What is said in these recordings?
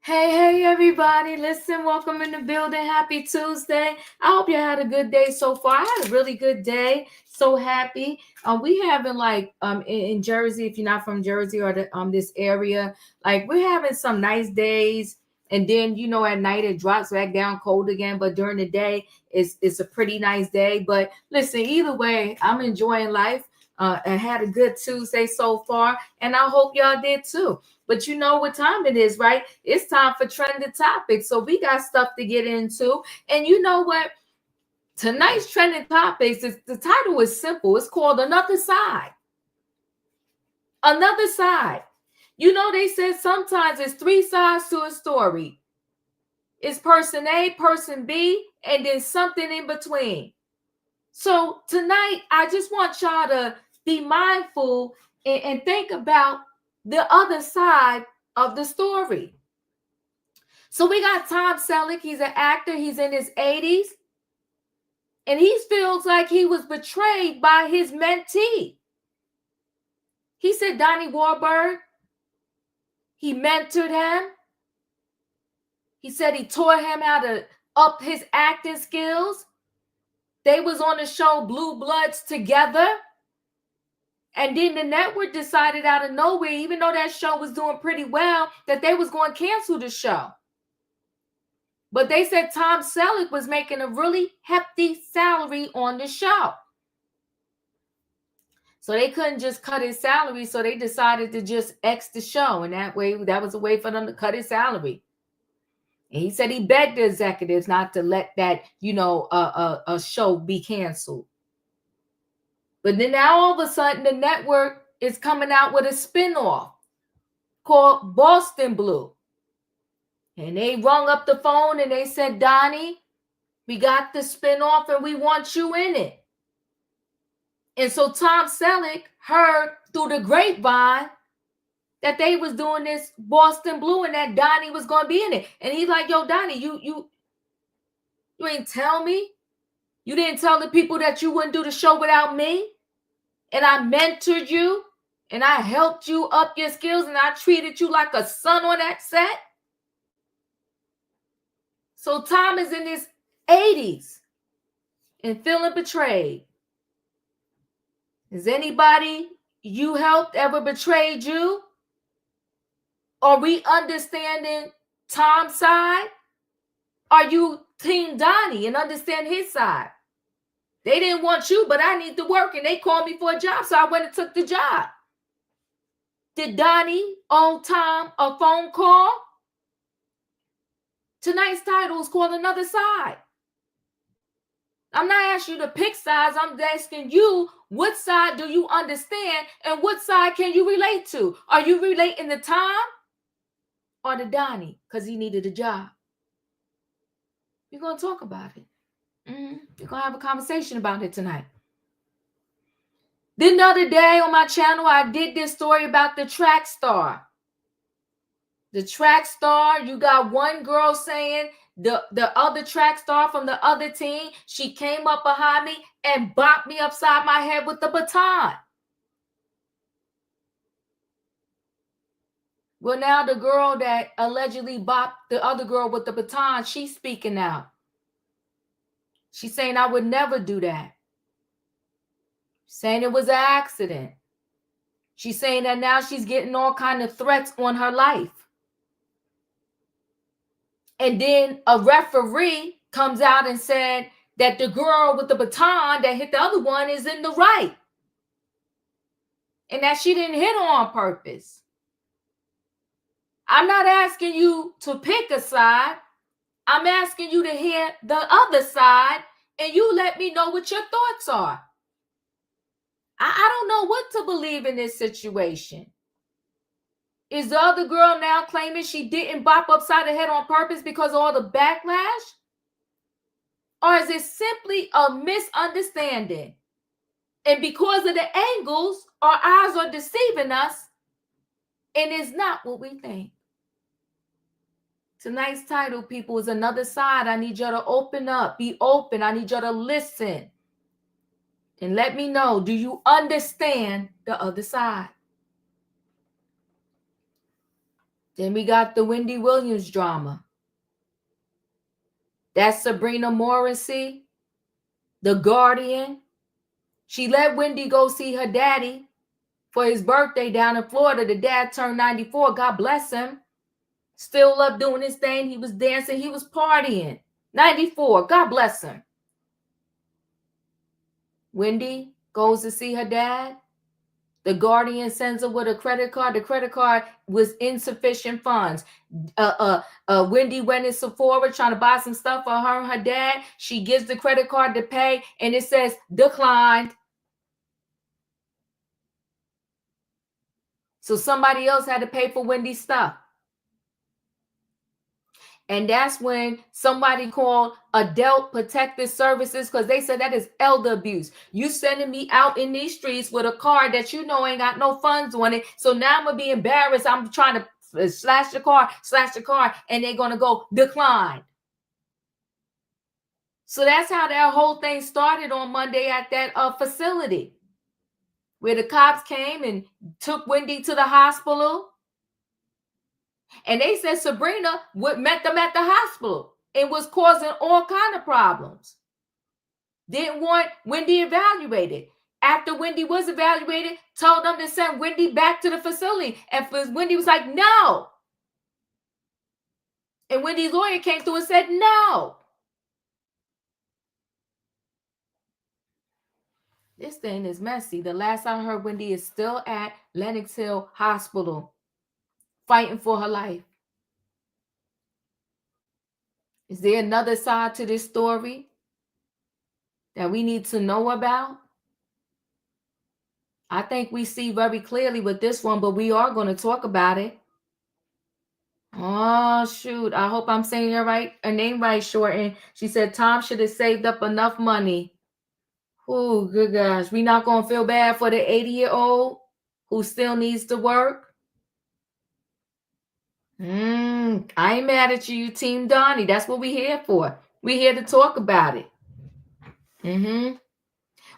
Hey, everybody. Listen, welcome in the building. Happy Tuesday. I hope you had a good day so far. I had a really good day. So happy. We having in Jersey, if you're not from Jersey or this area, like we're having some nice days. And then, at night it drops back down cold again. But during the day, it's a pretty nice day. But listen, either way, I'm enjoying life. I had a good Tuesday so far, and I hope y'all did too. But you know what time it is, right? It's time for trending topics. So we got stuff to get into. And you know what? Tonight's trending topics, the title is simple. It's called Another Side. Another Side. You know, they said sometimes it's three sides to a story. It's person A, person B, and then something in between. So tonight, I just want y'all to be mindful and think about the other side of the story. So we got Tom Selleck. He's an actor. He's in his 80s. And he feels like he was betrayed by his mentee. He said Donnie Wahlberg, he mentored him. He said he taught him how to up his acting skills. They was on the show Blue Bloods together. And then the network decided out of nowhere, even though that show was doing pretty well, that they was going to cancel the show. But they said Tom Selleck was making a really hefty salary on the show. So they couldn't just cut his salary, so they decided to just X the show. And that was a way for them to cut his salary. And he said he begged the executives not to let that, a show be canceled. But then now all of a sudden the network is coming out with a spinoff called Boston Blue. And they rung up the phone and they said, Donnie, we got the spinoff and we want you in it. And so Tom Selleck heard through the grapevine that they was doing this Boston Blue and that Donnie was going to be in it. And he's like, yo, Donnie, you ain't tell me. You didn't tell the people that you wouldn't do the show without me. And I mentored you and I helped you up your skills and I treated you like a son on that set. So Tom is in his 80s and feeling betrayed. Has anybody you helped ever betrayed you? Are we understanding Tom's side? Are you Team Donnie and understand his side? They didn't want you, but I need to work and they called me for a job, so I went and took the job. Did Donnie owe Tom a phone call? Tonight's title is called Another Side. I'm not asking you to pick sides. I'm asking you, what side do you understand and what side can you relate to? Are you relating to Tom or to Donnie because he needed a job? We're going to talk about it. We're going to have a conversation about it tonight. Then the other day on my channel, I did this story about the track star. The track star, you got one girl saying the other track star from the other team, she came up behind me and bopped me upside my head with the baton. Well, now the girl that allegedly bopped the other girl with the baton, she's speaking out. She's saying, I would never do that. Saying it was an accident. She's saying that now she's getting all kind of threats on her life. And then a referee comes out and said that the girl with the baton that hit the other one is in the right. And that she didn't hit her on purpose. I'm not asking you to pick a side. I'm asking you to hear the other side and you let me know what your thoughts are. I don't know what to believe in this situation. Is the other girl now claiming she didn't bop upside the head on purpose because of all the backlash? Or is it simply a misunderstanding? And because of the angles, our eyes are deceiving us and it's not what we think. Tonight's title, people, is Another Side. I need you to open up, be open. I need you to listen. And let me know, do you understand the other side? Then we got the Wendy Williams drama. That's Sabrina Morrissey, the Guardian. She let Wendy go see her daddy for his birthday down in Florida. The dad turned 94. God bless him. Still up doing his thing. He was dancing. He was partying. 94. God bless him. Wendy goes to see her dad. The Guardian sends her with a credit card. The credit card was insufficient funds. Wendy went in Sephora trying to buy some stuff for her and her dad. She gives the credit card to pay, and it says declined. So somebody else had to pay for Wendy's stuff. And that's when somebody called Adult Protective Services, because they said that is elder abuse. You sending me out in these streets with a card that you know ain't got no funds on it. So now I'm going to be embarrassed. I'm trying to slash the car, and they're going to go decline. So that's how that whole thing started on Monday at that facility, where the cops came and took Wendy to the hospital. And they said Sabrina met them at the hospital and was causing all kind of problems. Didn't want Wendy evaluated. After Wendy was evaluated, told them to send Wendy back to the facility. And Wendy was like, no. And Wendy's lawyer came through and said, no. This thing is messy. The last I heard, Wendy is still at Lenox Hill Hospital, fighting for her life. Is there another side to this story that we need to know about? I think we see very clearly with this one, but we are going to talk about it. Oh, shoot. I hope I'm saying her name right, Shorten. She said Tom should have saved up enough money. Oh, good gosh. We're not going to feel bad for the 80-year-old who still needs to work. I ain't mad at you, Team Donnie. That's what we're here for. We're here to talk about it.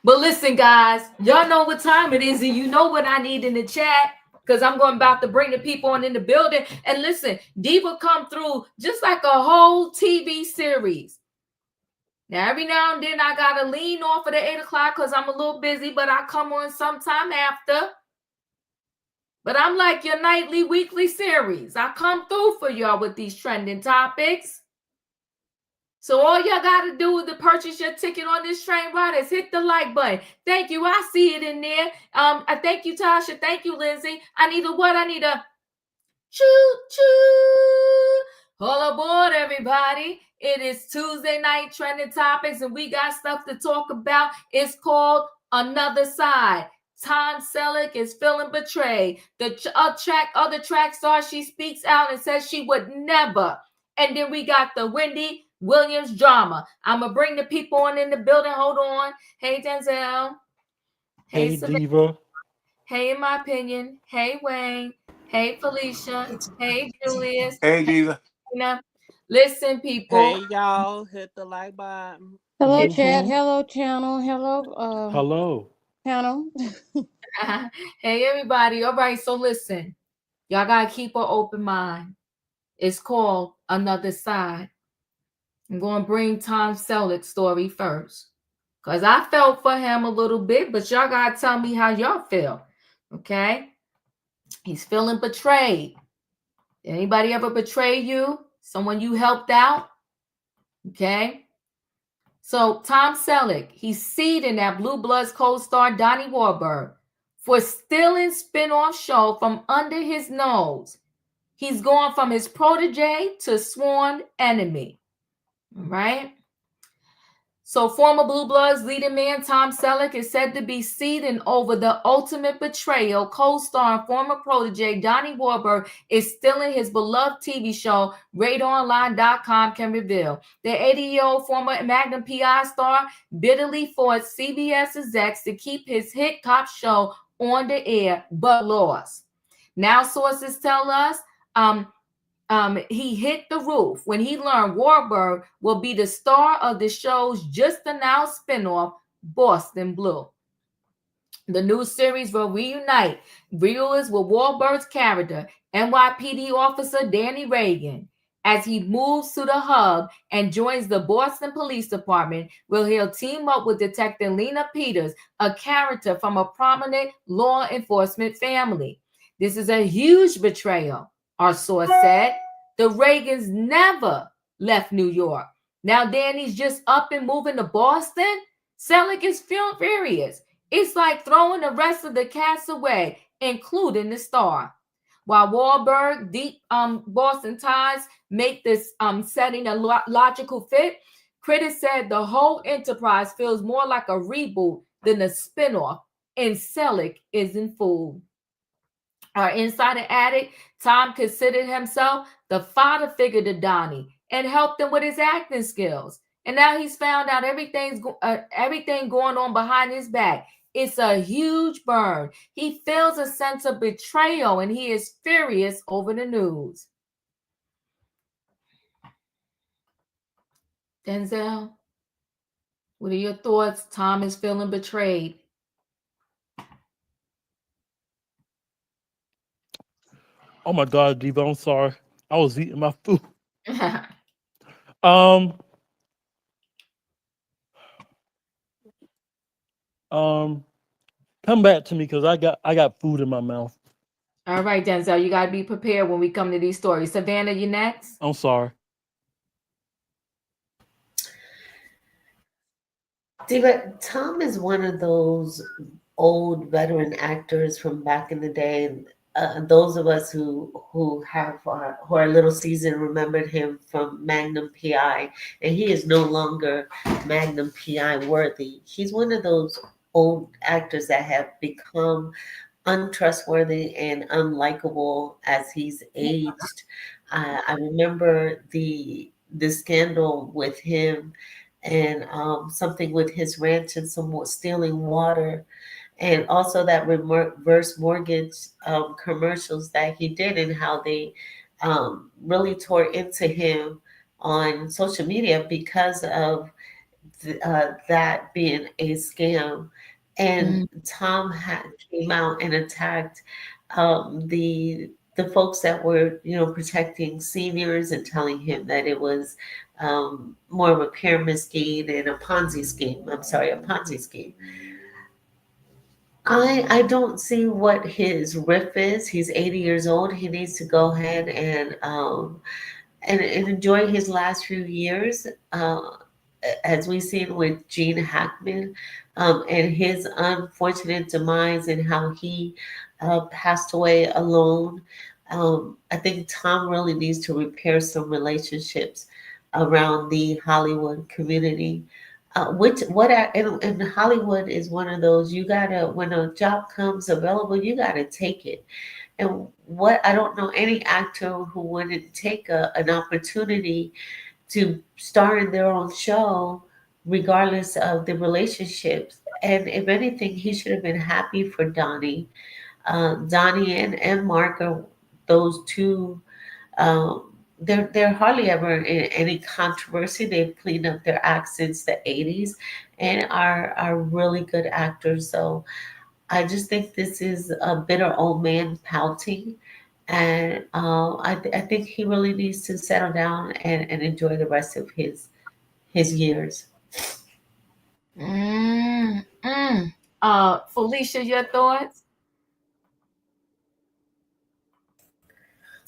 But listen, guys, y'all know what time it is, and you know what I need in the chat, because I'm about to bring the people on in the building. And listen, Diva come through just like a whole TV series. Now, every now and then I got to lean off of the 8 o'clock because I'm a little busy, but I come on sometime after. But I'm like your nightly, weekly series. I come through for y'all with these trending topics. So all y'all got to do to purchase your ticket on this train ride is hit the like button. Thank you. I see it in there. I thank you, Tasha. Thank you, Lindsay. I need a choo-choo. All aboard, everybody. It is Tuesday night trending topics, and we got stuff to talk about. It's called Another Side. Tom Selleck is feeling betrayed. The other track star, she speaks out and says she would never. And then we got the Wendy Williams drama. I'm going to bring the people on in the building. Hold on. Hey, Denzel. Hey, Diva. Hey, In My Opinion. Hey, Wayne. Hey, Felicia. Hey, Julius. Hey, Diva. Listen, people. Hey, y'all. Hit the like button. Hello, chat. Hello, channel. Hello, Hello. Panel. Hey, everybody. All right, so listen. Y'all got to keep an open mind. It's called Another Side. I'm going to bring Tom Selleck's story first, because I felt for him a little bit, but y'all got to tell me how y'all feel, okay? He's feeling betrayed. Did anybody ever betray you? Someone you helped out? Okay? So Tom Selleck, he's seeding that Blue Bloods co-star Donnie Wahlberg for stealing spinoff show from under his nose. He's going from his protege to sworn enemy. All right? So former Blue Bloods leading man Tom Selleck is said to be seething over the ultimate betrayal. Co-star and former protege Donnie Wahlberg is stealing his beloved TV show, RadarOnline.com can reveal. The 80-year-old former Magnum PI star bitterly fought CBS execs to keep his hit cop show on the air, but lost. Now sources tell us he hit the roof when he learned Wahlberg will be the star of the show's just announced spinoff, Boston Blue. The new series will reunite viewers with Wahlberg's character, NYPD officer Danny Reagan, as he moves to the hub and joins the Boston Police Department, where he'll team up with Detective Lena Peters, a character from a prominent law enforcement family. This is a huge betrayal, our source said. The Reagans never left New York. Now Danny's just up and moving to Boston? Selleck is furious. It's like throwing the rest of the cast away, including the star. While Wahlberg, deep Boston ties make this setting a logical fit, critics said the whole enterprise feels more like a reboot than a spinoff, and Selleck isn't fooled. Our insider added, Tom considered himself the father figure to Donnie and helped him with his acting skills. And now he's found out everything going on behind his back. It's a huge burn. He feels a sense of betrayal and he is furious over the news. Denzel, what are your thoughts? Tom is feeling betrayed. Oh my God, Diva, I'm sorry. I was eating my food. Come back to me because I got food in my mouth. All right, Denzel, you gotta be prepared when we come to these stories. Savannah, you next? I'm sorry. Diva, Tom is one of those old veteran actors from back in the day. Those of us who are a little seasoned remembered him from Magnum PI, and he is no longer Magnum PI worthy. He's one of those old actors that have become untrustworthy and unlikable as he's aged. I remember the scandal with him and something with his ranch and some more stealing water, and also that reverse mortgage commercials that he did and how they really tore into him on social media because of that being a scam. And Tom came out and attacked the folks that were, protecting seniors and telling him that it was more of a pyramid scheme and a Ponzi scheme. I'm sorry, a Ponzi scheme. I don't see what his riff is. He's 80 years old. He needs to go ahead and enjoy his last few years. As we've seen with Gene Hackman and his unfortunate demise and how he passed away alone. I think Tom really needs to repair some relationships around the Hollywood community. In Hollywood is one of those, you gotta, when a job comes available, you gotta take it. And what, I don't know any actor who wouldn't take an opportunity to star in their own show, regardless of the relationships. And if anything, he should have been happy for Donnie. Donnie and Mark are those two. They're hardly ever in any controversy. They've cleaned up their act since the 80s and are really good actors. So I just think this is a bitter old man pouting. And I think he really needs to settle down and enjoy the rest of his years. Felicia, your thoughts?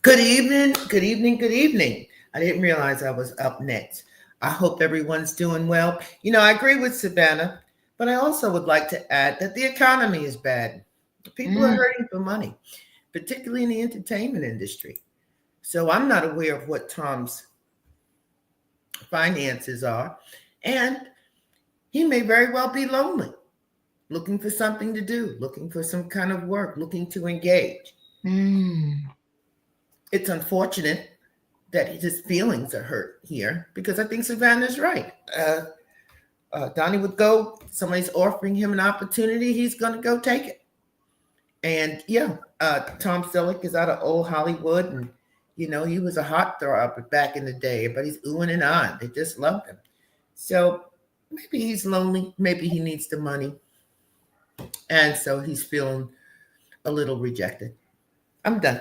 Good evening, good evening, good evening. I didn't realize I was up next. I hope everyone's doing well. I agree with Savannah, but I also would like to add that the economy is bad. People are hurting for money, particularly in the entertainment industry. So I'm not aware of what Tom's finances are. And he may very well be lonely, looking for something to do, looking for some kind of work, looking to engage. It's unfortunate that his feelings are hurt here because I think Savannah's right. Donnie would go, somebody's offering him an opportunity, he's going to go take it. And Tom Selleck is out of old Hollywood, and he was a heartthrob back in the day. Everybody's oohing and ahhing. They just loved him. So maybe he's lonely. Maybe he needs the money. And so he's feeling a little rejected. I'm done.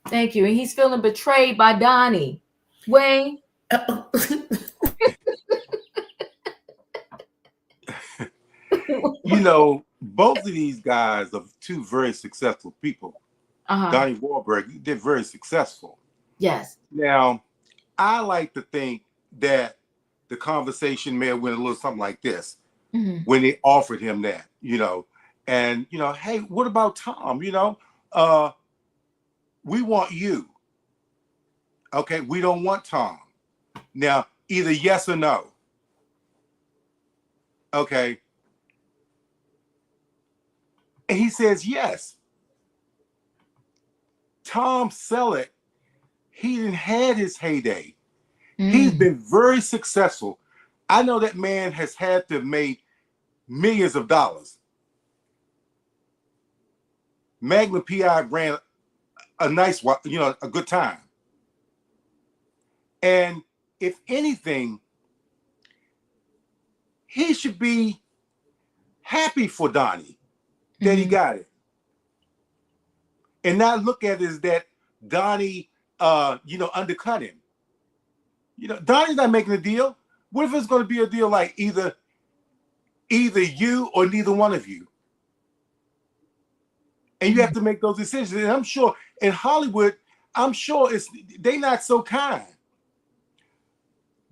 Thank you. And he's feeling betrayed by Donnie. Wayne? You know, both of these guys are two very successful people. Donnie Wahlberg, they're very successful. Yes. Now, I like to think that the conversation may have went a little something like this when they offered him that, you know, and, you know, hey, what about Tom? You know, we want you. Okay, we don't want Tom. Now, either yes or no. Okay. And he says yes. Tom Selleck, he didn't had his heyday. He's been very successful. I know that man has had to have made millions of dollars. Magnum PI ran a nice, you know, a good time. And if anything, he should be happy for Donnie that he got it. And not look at it as that Donnie, you know, undercut him. You know, Donnie's not making a deal. What if it's going to be a deal like either you or neither one of you? And you have to make those decisions. And I'm sure in Hollywood, I'm sure they not so kind.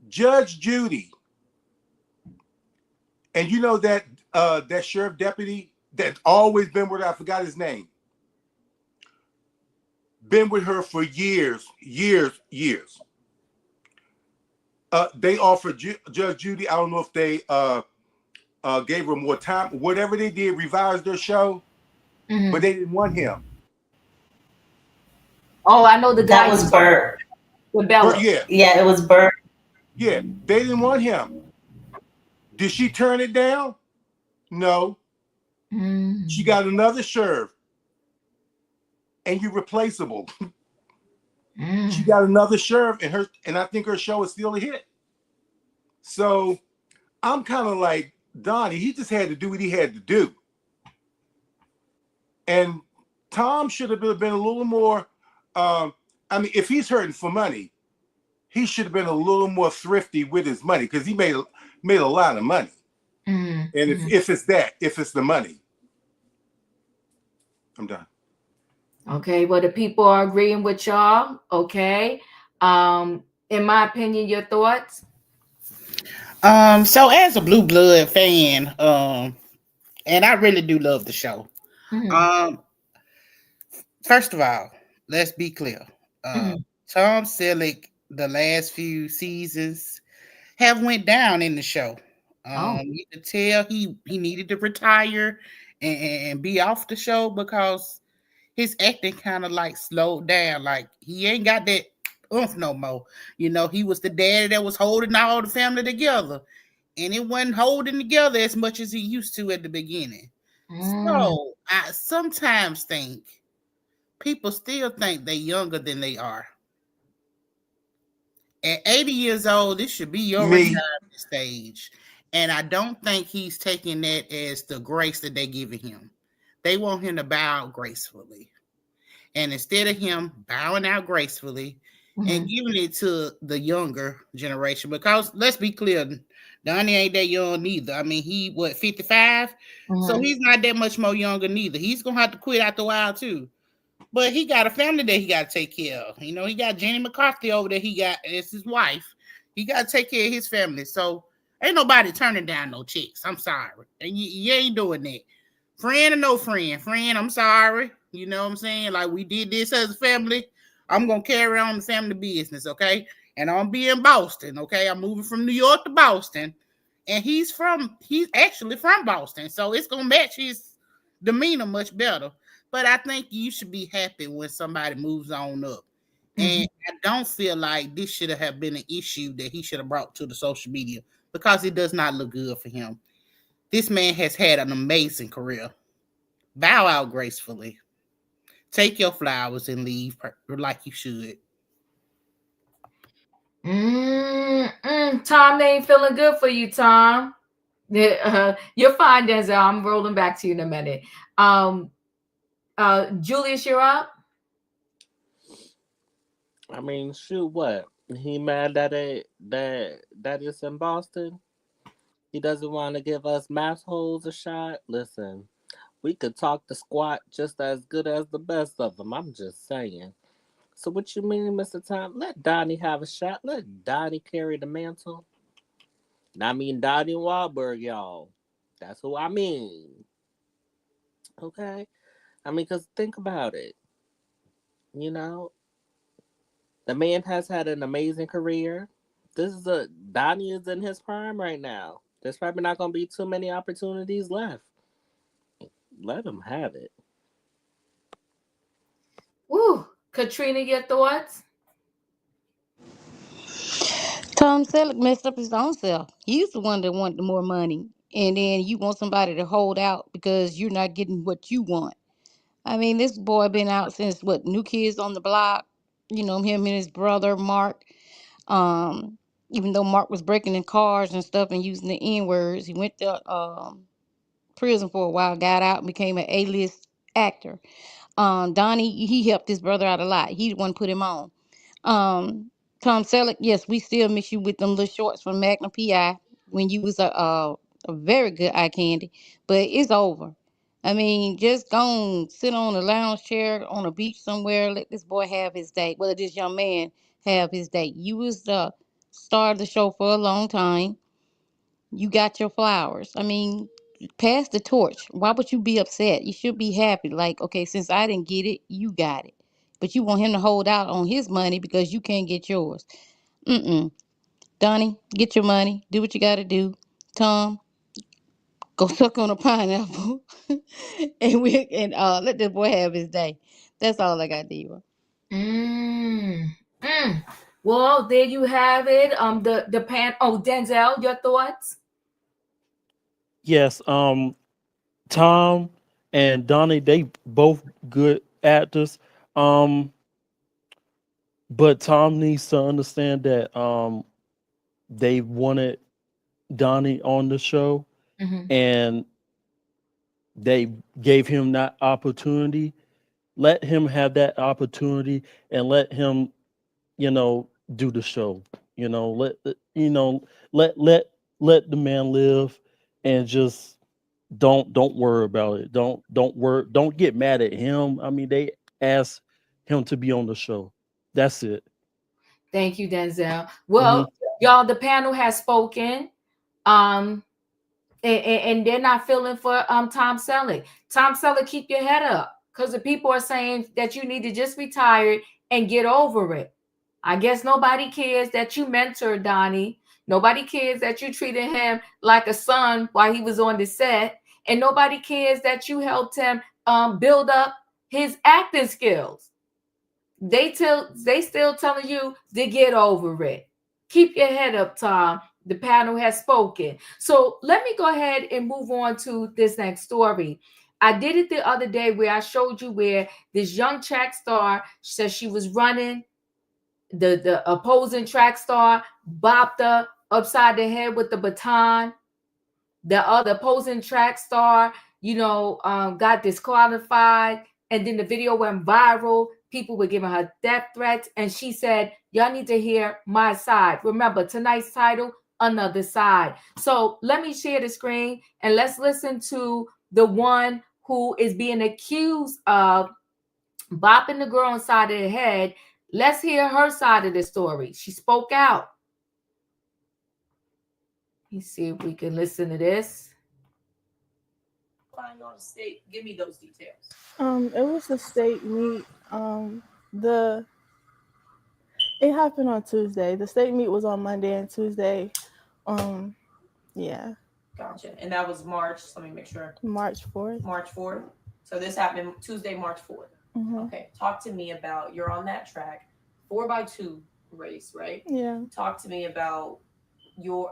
Judge Judy, and you know that that sheriff deputy that's always been with her, I forgot his name. Been with her for years. They offered Judge Judy, I don't know if they gave her more time. Whatever they did, revised their show, but they didn't want him. Oh, I know the guy. That was Bert. With Bella. Yeah, it was Bert. Yeah, they didn't want him. Did she turn it down? No. She got another sheriff. And you're replaceable. She got another sheriff, and I think her show is still a hit. So I'm kind of like Donnie. He just had to do what he had to do. And Tom should have been a little more. I mean, if he's hurting for money, he should have been a little more thrifty with his money because he made a lot of money. And if it's the money, I'm done. Okay, well, the people are agreeing with y'all. Okay. In my opinion, your thoughts? So as a Blue Blood fan, and I really do love the show. First of all, let's be clear. Tom Selleck, the last few seasons have went down in the show. You could tell he needed to retire and be off the show because his acting kind of like slowed down. Like he ain't got that oomph no more. You know, he was the daddy that was holding all the family together, and it wasn't holding together as much as he used to at the beginning. So I sometimes think people still think they're younger than they are. At 80 years old, this should be your retirement stage. And I don't think he's taking that as the grace that they're giving him. They want him to bow gracefully. And instead of him bowing out gracefully and giving it to the younger generation, because let's be clear, Donnie ain't that young neither. I mean, he, 55? So he's not that much more younger neither. He's going to have to quit after a while too. But he got a family that he got to take care of. You know, he got Jenny McCarthy over there. He got, it's his wife. He got to take care of his family. So ain't nobody turning down no chicks. I'm sorry. And you ain't doing that. Friend or no friend. Friend, I'm sorry. You know what I'm saying? Like, we did this as a family. I'm going to carry on the family business, okay? And I'm be in Boston, okay? I'm moving from New York to Boston. And he's actually from Boston. So it's going to match his demeanor much better. But I think you should be happy when somebody moves on up. And I don't feel like this should have been an issue that he should have brought to the social media because it does not look good for him. This man has had an amazing career. Bow out gracefully. Take your flowers and leave like you should. Tom, they ain't feeling good for you, Tom. You're fine, Denzel. I'm rolling back to you in a minute. Julius, you're up. I mean, shoot, what? He mad that it's in Boston? He doesn't want to give us math holes a shot? Listen, we could talk the squat just as good as the best of them. I'm just saying. So what you mean, Mr. Tom? Let Donnie have a shot. Let Donnie carry the mantle. And I mean Donnie Wahlberg, y'all. That's who I mean. Okay? I mean, because think about it. You know, the man has had an amazing career. Donnie is in his prime right now. There's probably not going to be too many opportunities left. Let him have it. Woo. Katrina, your thoughts? Tom Selleck messed up his own self. He's the one that wanted more money. And then you want somebody to hold out because you're not getting what you want. I mean, this boy been out since what, New Kids on the Block? You know, him and his brother Mark. Um, Even though Mark was breaking in cars and stuff and using the N words, he went to prison for a while, got out and became an A-list actor. Donnie, he helped his brother out a lot. He the one put him on. Um, Tom Selleck, yes, we still miss you with them little shorts from Magnum PI when you was a very good eye candy, but it's over. I mean, just go and sit on a lounge chair on a beach somewhere. Let this boy have his day. Well, this young man have his day. You was the star of the show for a long time. You got your flowers. I mean, pass the torch. Why would you be upset? You should be happy. Like, okay, since I didn't get it, you got it. But you want him to hold out on his money because you can't get yours. Mm-mm. Donnie, get your money. Do what you got to do. Tom, go suck on a pineapple, and let this boy have his day. That's all I got, Diva. Mm. Well, there you have it. The pan. Oh, Denzel, your thoughts? Yes, Tom and Donnie, they both good actors. Um, but Tom needs to understand that they wanted Donnie on the show Mm-hmm. and they gave him that opportunity. Let him have that opportunity and let him, do the show. Let the man live and just don't worry about it. Don't get mad at him. I mean, they asked him to be on the show. That's it. Thank you, Denzel. Hmm. Well, y'all, the panel has spoken. Um, and they're not feeling for Tom Selleck. Tom Selleck, keep your head up, because the people are saying that you need to just retire and get over it. I guess nobody cares that you mentored Donnie. Nobody cares that you treated him like a son while he was on the set, and nobody cares that you helped him build up his acting skills. They still telling you to get over it. Keep your head up, Tom. The panel has spoken. So let me go ahead and move on to this next story. I did it the other day where I showed you where this young track star says she was running. The opposing track star bopped her upside the head with the baton. The other opposing track star, got disqualified, and then the video went viral. People were giving her death threats, and she said, y'all need to hear my side. Remember, tonight's title, Another Side. So let me share the screen, and let's listen to the one who is being accused of bopping the girl inside of the head. Let's hear her side of the story. She spoke out. Let's see if we can listen to this. On state, give me those details. It was the state meet. It happened on Tuesday. The state meet was on Monday and Tuesday. Yeah. Gotcha. And that was March. Let me make sure. March 4th. March 4th. So this happened Tuesday, March 4th. Mm-hmm. Okay. Talk to me about, you're on that track, 4x2 race, right? Yeah. Talk to me about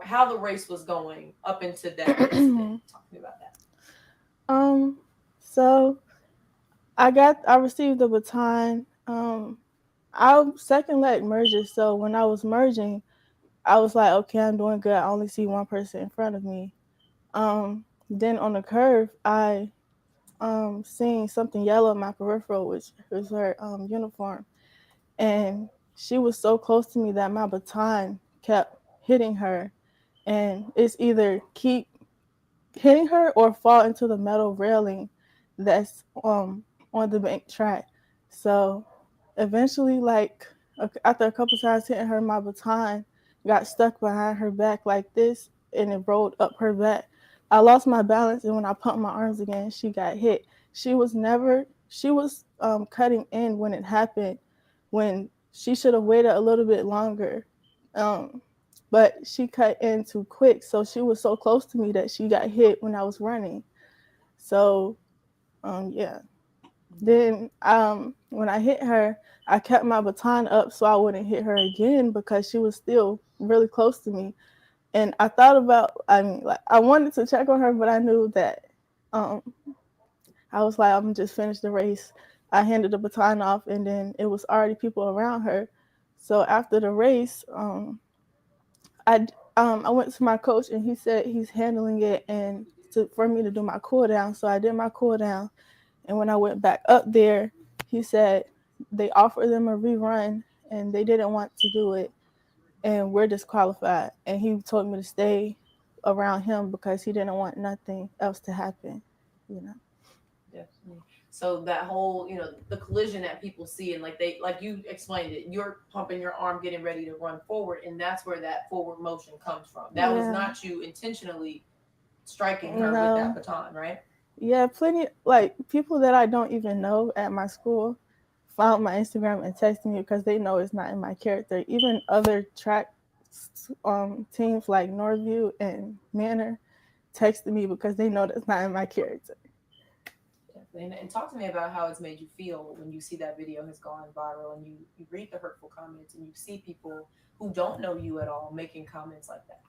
how the race was going up into that incident. Talk to me about that. So I received the baton. I second leg merges, so when I was merging, I was like, okay, I'm doing good. I only see one person in front of me. Then on the curve, I seen something yellow in my peripheral, which was her uniform, and she was so close to me that my baton kept hitting her, and it's either keep hitting her or fall into the metal railing that's on the bank track. So eventually, like after a couple times hitting her, my baton got stuck behind her back like this, and it rolled up her back. I lost my balance, and when I pumped my arms again, she got hit. She was cutting in when it happened, when she should have waited a little bit longer. But she cut in too quick, so she was so close to me that she got hit when I was running. So, yeah. Then when I hit her, I kept my baton up so I wouldn't hit her again because she was still really close to me. And I thought about, I wanted to check on her, but I knew that I was like, I'm gonna just finish the race. I handed the baton off, and then it was already people around her. So after the race, I went to my coach, and he said he's handling it and for me to do my cool down. So I did my cool down, and when I went back up there, he said they offered them a rerun and they didn't want to do it, and we're disqualified. And he told me to stay around him because he didn't want nothing else to happen, you know. Definitely. So that whole, the collision that people see, and like you explained it, you're pumping your arm, getting ready to run forward, and that's where that forward motion comes from. That was not you intentionally striking her with that baton, right? Yeah, plenty, like people that I don't even know at my school found my Instagram and texted me because they know it's not in my character. Even other track teams like Northview and Manor texted me because they know that's not in my character. And talk to me about how it's made you feel when you see that video has gone viral and you read the hurtful comments and you see people who don't know you at all making comments like that.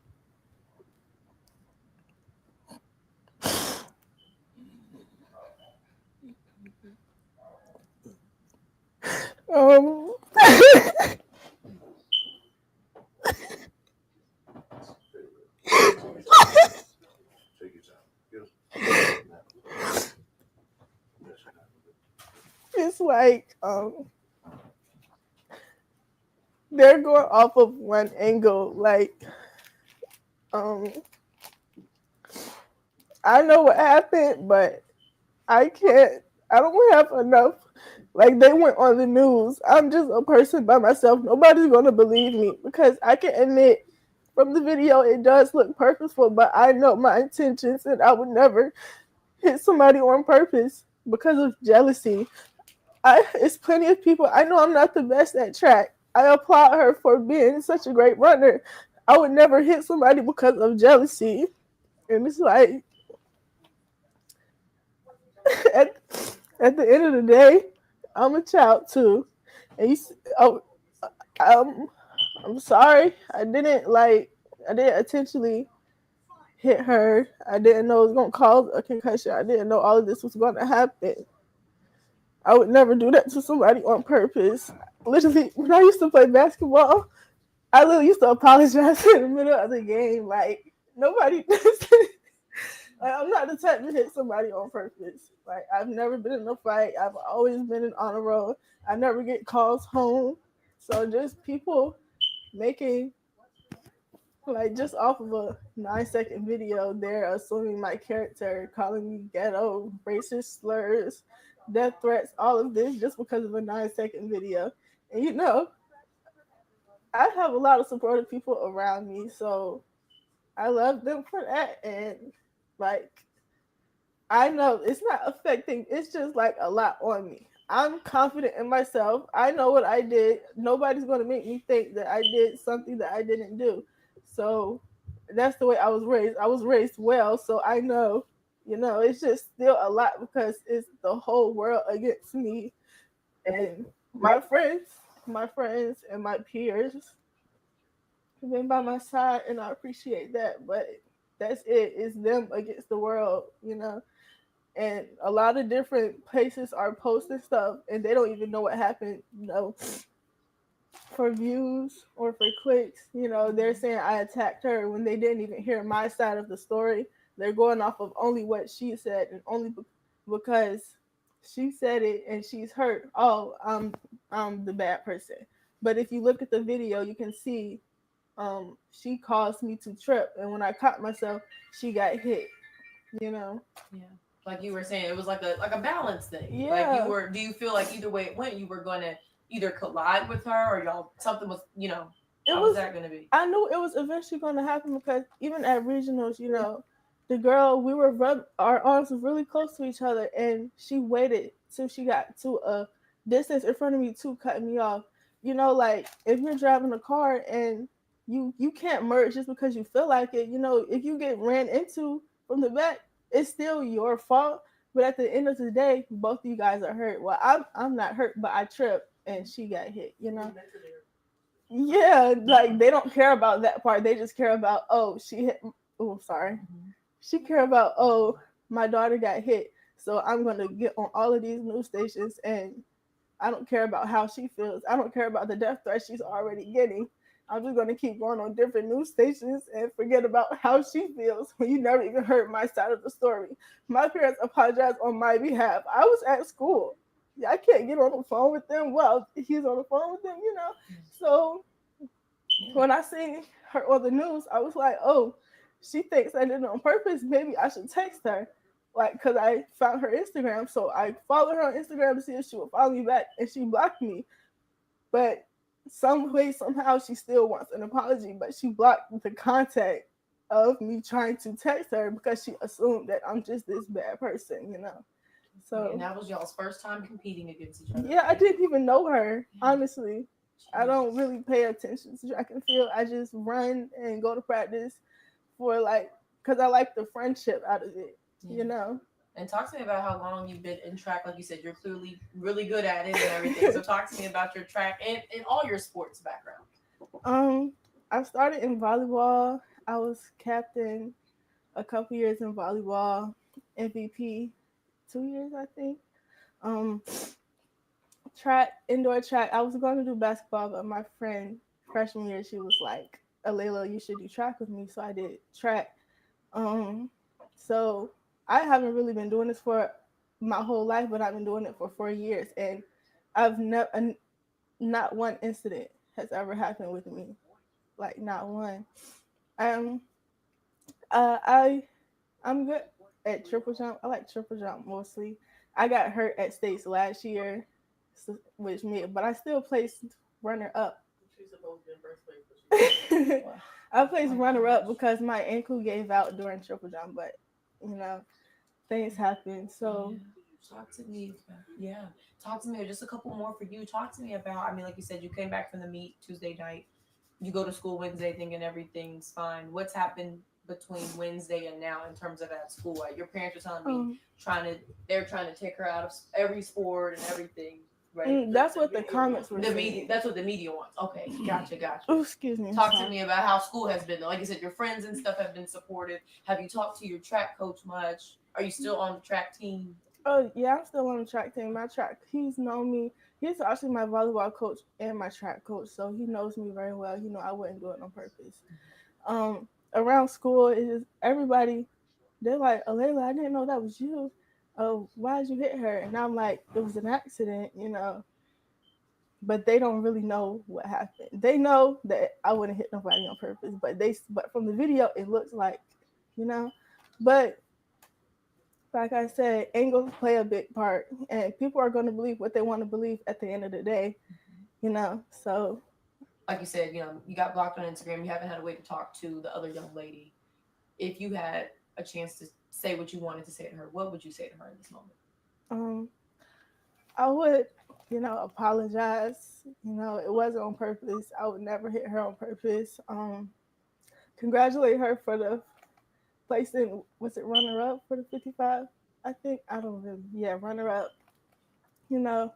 It's like they're going off of one angle. Like I know what happened, but I don't have enough. Like they went on the news. I'm just a person by myself. Nobody's gonna believe me because I can admit from the video it does look purposeful, but I know my intentions and I would never hit somebody on purpose because of jealousy. It's plenty of people. I know I'm not the best at track. I applaud her for being such a great runner. I would never hit somebody because of jealousy. And it's like at the end of the day, I'm a child too. And I'm sorry. I didn't intentionally hit her. I didn't know it was gonna cause a concussion. I didn't know all of this was gonna happen. I would never do that to somebody on purpose. Literally, when I used to play basketball, I literally used to apologize in the middle of the game. Like nobody does it. Like, I'm not the type to hit somebody on purpose. Like I've never been in a fight. I've always been in honor roll. I never get calls home. So just people making just off of a 9-second video, they're assuming my character, calling me ghetto, racist slurs, death threats, all of this just because of a 9-second video. And I have a lot of supportive people around me, so I love them for that. And I know it's not affecting, it's just a lot on me. I'm confident in myself. I know what I did. Nobody's going to make me think that I did something that I didn't do. So that's the way I was raised. I was raised well, so I know, it's just still a lot because it's the whole world against me. And my friends and my peers have been by my side, and I appreciate that. But that's it. It's them against the world, And a lot of different places are posting stuff, and they don't even know what happened, for views or for clicks. They're saying I attacked her when they didn't even hear my side of the story. they're going off of only what she said and only because she said it and she's hurt. Oh, I'm the bad person. But if you look at the video, you can see she caused me to trip, and when I caught myself, she got hit. You know. Yeah. Like you were saying, it was like a balance thing. Yeah. Like you were. Do you feel like either way it went, you were going to either collide with her, or y'all something was, how was that going to be? I knew it was eventually going to happen because even at regionals, the girl, we were our arms were really close to each other, and she waited till she got to a distance in front of me to cut me off. Like if you're driving a car and you can't merge just because you feel like it. If you get ran into from the back, it's still your fault. But at the end of the day, both of you guys are hurt. Well, I'm not hurt, but I tripped and she got hit. Yeah, like they don't care about that part. They just care about, oh, she hit. Oh, sorry. She care about, oh, my daughter got hit. So I'm going to get on all of these news stations, and I don't care about how she feels. I don't care about the death threat she's already getting. I'm just going to keep going on different news stations and forget about how she feels when you never even heard my side of the story. My parents apologized on my behalf. I was at school. I can't get on the phone with them. Well, he's on the phone with them, So when I seen her on the news, I was like, oh, she thinks I did it on purpose. Maybe I should text her. Like, because I found her Instagram. So I followed her on Instagram to see if she would follow me back, and she blocked me. But some way, somehow, she still wants an apology, but she blocked the contact of me trying to text her because she assumed that I'm just this bad person, So, and that was y'all's first time competing against each other. Yeah, I didn't even know her, honestly. I don't really pay attention to track and field. I just run and go to practice because I like the friendship out of it, And talk to me about how long you've been in track. Like you said, you're clearly really good at it and everything. So talk to me about your track and all your sports background. I started in volleyball. I was captain a couple years in volleyball, MVP 2 years, I think. Track, indoor track. I was going to do basketball, but my friend freshman year, she was like, Alayla, you should do track with me. So I did track. So I haven't really been doing this for my whole life, but I've been doing it for 4 years, and I've never, not one incident has ever happened with me, like not one. I'm good at triple jump. I like triple jump mostly. I got hurt at states last year, but I still placed runner up. She's supposed to be in first place. I placed runner up because my ankle gave out during triple jump, but things happen. So talk to me. Talk to me. Just a couple more for you. Talk to me about, like you said, you came back from the meet Tuesday night. You go to school Wednesday thinking everything's fine. What's happened between Wednesday and now in terms of at school? Like your parents are telling me they're trying to take her out of every sport and everything. Right. That's what the comments were saying. That's what the media wants. Okay, gotcha. Oh, excuse me. Talk to me about how school has been. Like you said, your friends and stuff have been supportive. Have you talked to your track coach much? Are you still on the track team? Oh, yeah, I'm still on the track team. He's known me. He's actually my volleyball coach and my track coach, so he knows me very well. I wouldn't do it on purpose. Around school, it is everybody, they're like, Alayla, I didn't know that was you. Oh, why did you hit her? And I'm like, it was an accident, but they don't really know what happened. They know that I wouldn't hit nobody on purpose, but from the video, it looks like, but like I said, angles play a big part, and people are going to believe what they want to believe at the end of the day, so. Like you said, you got blocked on Instagram. You haven't had a way to talk to the other young lady. If you had a chance to say what you wanted to say to her, what would you say to her in this moment? I would, apologize. It wasn't on purpose. I would never hit her on purpose. Congratulate her for the placing, was it runner up for the 55? I think, I don't really, runner up. I'm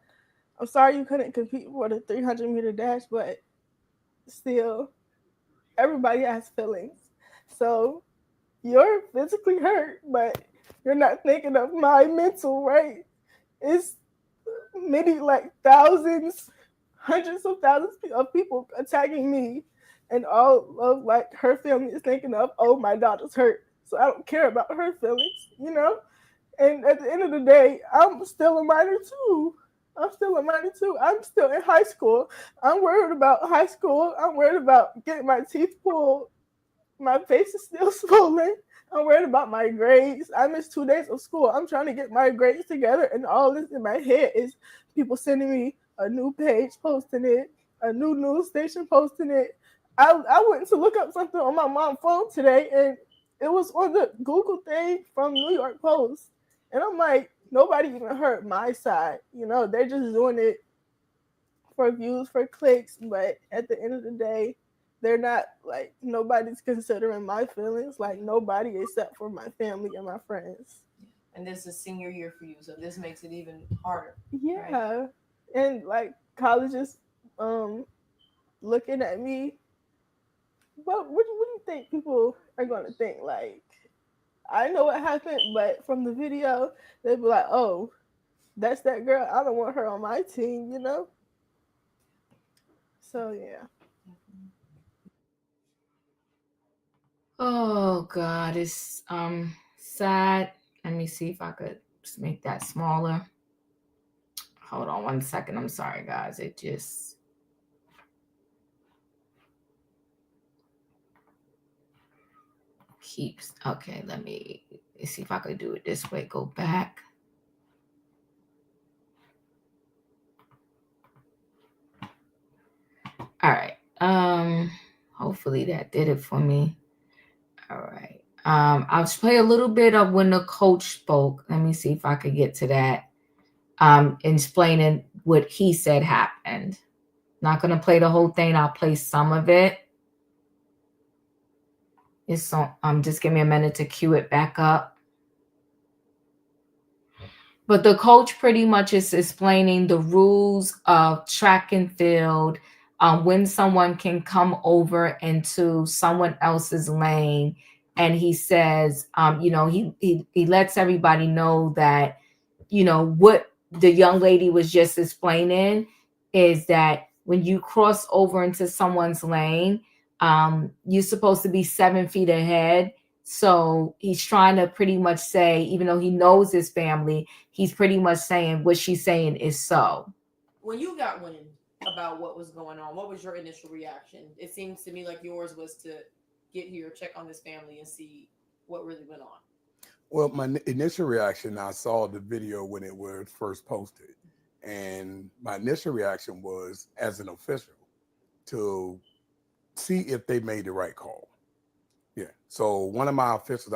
sorry you couldn't compete for the 300 meter dash, but still, everybody has feelings. So you're physically hurt, but you're not thinking of my mental, right? It's many, like thousands, hundreds of thousands of people attacking me, and all of like her family is thinking of, oh, my daughter's hurt. so I don't care about her feelings, you know. And at the end of the day, I'm still a minor too. I'm still a minor too. I'm still in high school. I'm worried about high school. I'm worried about getting my teeth pulled. My face is still swollen. I'm worried about my grades. I missed 2 days of school. I'm trying to get my grades together, and all this in my head is people sending me a new page, posting it, a new news station posting it. I went to look up something on my mom's phone today, and it was on the Google thing from New York Post. And I'm like, nobody even heard my side. You know, they're just doing it for views, for clicks. But at the end of the day, they're not like, nobody's considering my feelings, like nobody except for my family and my friends. And this is senior year for you, so this makes it even harder. Yeah. Right? And like colleges looking at me. What do you think people are going to think? Like, I know what happened, but from the video, they'd be like, oh, that's that girl. I don't want her on my team, you know? So, yeah. Oh God, it's sad. Let me see if I could just make that smaller. Hold on 1 second. I'm sorry, guys. It just keeps. Okay, let me see if I could do it this way. Go back. All right. Hopefully that did it for me. All right. I'll just play a little bit of when the coach spoke. Let me see if I could get to that. Explaining what he said happened. Not gonna play the whole thing. I'll play some of it. It's so just give me a minute to cue it back up. But the coach pretty much is explaining the rules of track and field, when someone can come over into someone else's lane. And he says, he lets everybody know that, what the young lady was just explaining is that when you cross over into someone's lane, you're supposed to be 7 feet ahead. So he's trying to pretty much say, even though he knows his family, he's pretty much saying what she's saying is so. When you got wind about what was going on, what was your initial reaction? It seems to me like yours was to get here, check on this family, and see what really went on. Well, my initial reaction, I saw the video when it was first posted. And my initial reaction was, as an official, to see if they made the right call. Yeah. So one of my officials,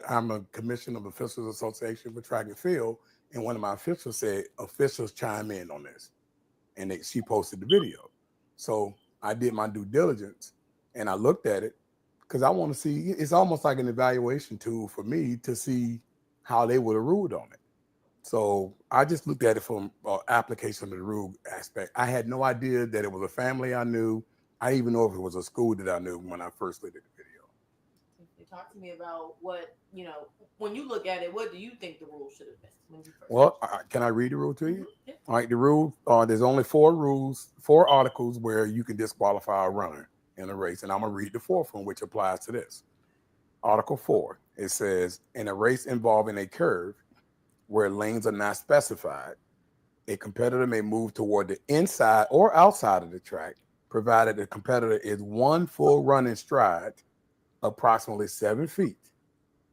I'm a commissioner of Officials Association for Track and Field, and one of my officials said, officials chime in on this. And she posted the video. So I did my due diligence, and I looked at it, because I want to see, it's almost like an evaluation tool for me to see how they would have ruled on it. So I just looked at it from application of the rule aspect. I had no idea that it was a family I knew. I didn't even know if it was a school that I knew when I first looked at the video. Talk to me about what, when you look at it, what do you think the rule should have been? When you first Well, can I read the rule to you? Mm-hmm. Yeah. All right, the rule, there's only 4 articles where you can disqualify a runner in a race. And I'm going to read the 4th one, which applies to this. Article 4, it says, in a race involving a curve where lanes are not specified, a competitor may move toward the inside or outside of the track, provided the competitor is 1 full running stride, approximately 7 feet,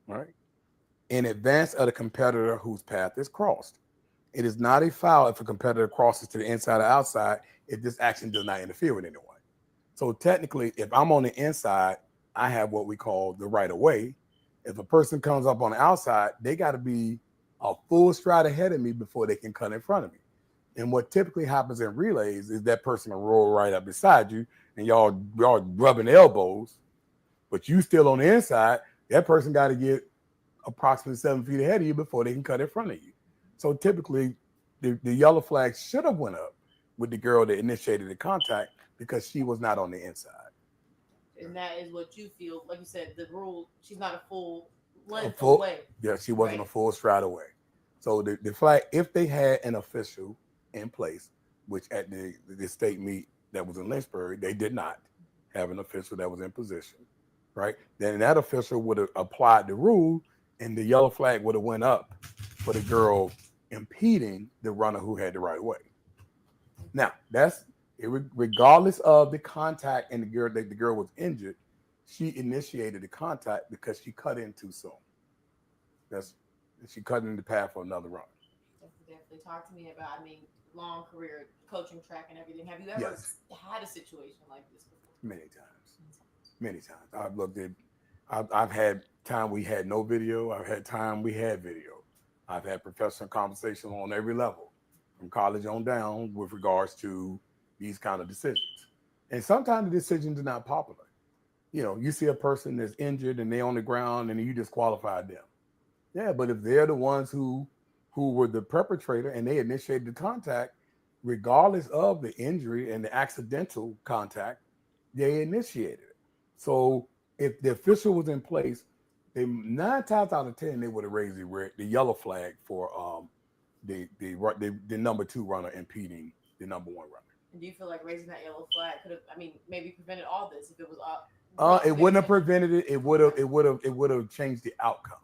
right, in advance of the competitor whose path is crossed. It is not a foul if a competitor crosses to the inside or outside if this action does not interfere with anyone. So technically, if I'm on the inside, I have what we call the right of way. If a person comes up on the outside, they got to be a full stride ahead of me before they can cut in front of me. And what typically happens in relays is that person will roll right up beside you, and y'all rubbing elbows, but you still on the inside. That person got to get approximately 7 feet ahead of you before they can cut in front of you. So typically, the yellow flag should have went up with the girl that initiated the contact because she was not on the inside. And that is what you feel, like you said, the rule, she's not a full length away. Yeah, she wasn't a full stride away. So the flag, if they had an official in place, which at the state meet that was in Lynchburg, they did not have an official that was in position, right? Then that official would have applied the rule, and the yellow flag would have went up for the girl impeding the runner who had the right way. Now, that's regardless of the contact and the girl was injured. She initiated the contact because she cut in too soon. She cut in the path for another runner. Definitely talk to me about. I mean, long career coaching track and everything. Have you ever had a situation like this before? Many times. I've looked at. I've had time we had no video. I've had time we had video. I've had professional conversation on every level, from college on down, with regards to these kind of decisions. And sometimes the decisions are not popular. You know, you see a person that's injured and they're on the ground and you disqualified them. Yeah, but if they're the ones who were the perpetrator and they initiated the contact, regardless of the injury and the accidental contact, they initiated it. So if the official was in place, they 9 times out of 10 they would have raised the yellow flag for the number 2 runner impeding the number 1 runner. And do you feel like raising that yellow flag could have, I mean, maybe prevented all this if it was it wouldn't have prevented it. It would have changed the outcome,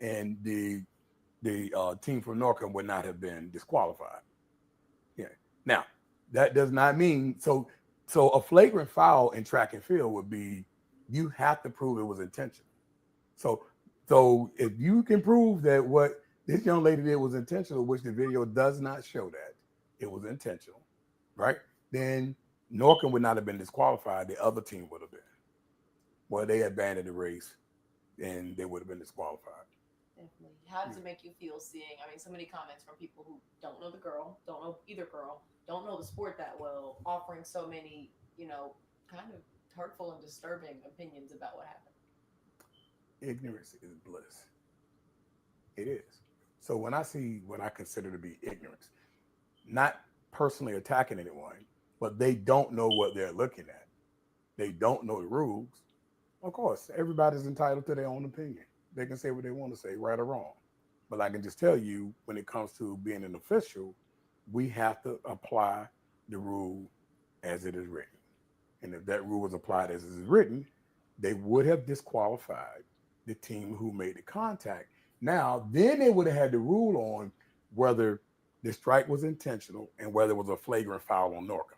and the team from Norcom would not have been disqualified. Yeah. Now that does not mean so a flagrant foul in track and field would be you have to prove it was intentional. So if you can prove that what this young lady did was intentional, which the video does not show that it was intentional, right? Then Norcom would not have been disqualified. The other team would have been. Well, they abandoned the race, and they would have been disqualified. Definitely. How does it make you feel seeing? I mean, so many comments from people who don't know the girl, don't know either girl, don't know the sport that well, offering so many, kind of hurtful and disturbing opinions about what happened. Ignorance is bliss. It is. So when I see what I consider to be ignorance, not personally attacking anyone, but they don't know what they're looking at. They don't know the rules. Of course, everybody's entitled to their own opinion. They can say what they want to say, right or wrong. But I can just tell you, when it comes to being an official, we have to apply the rule as it is written. And if that rule was applied as it is written, they would have disqualified the team who made the contact. Now, then they would have had the rule on whether the strike was intentional and whether it was a flagrant foul on Norcom.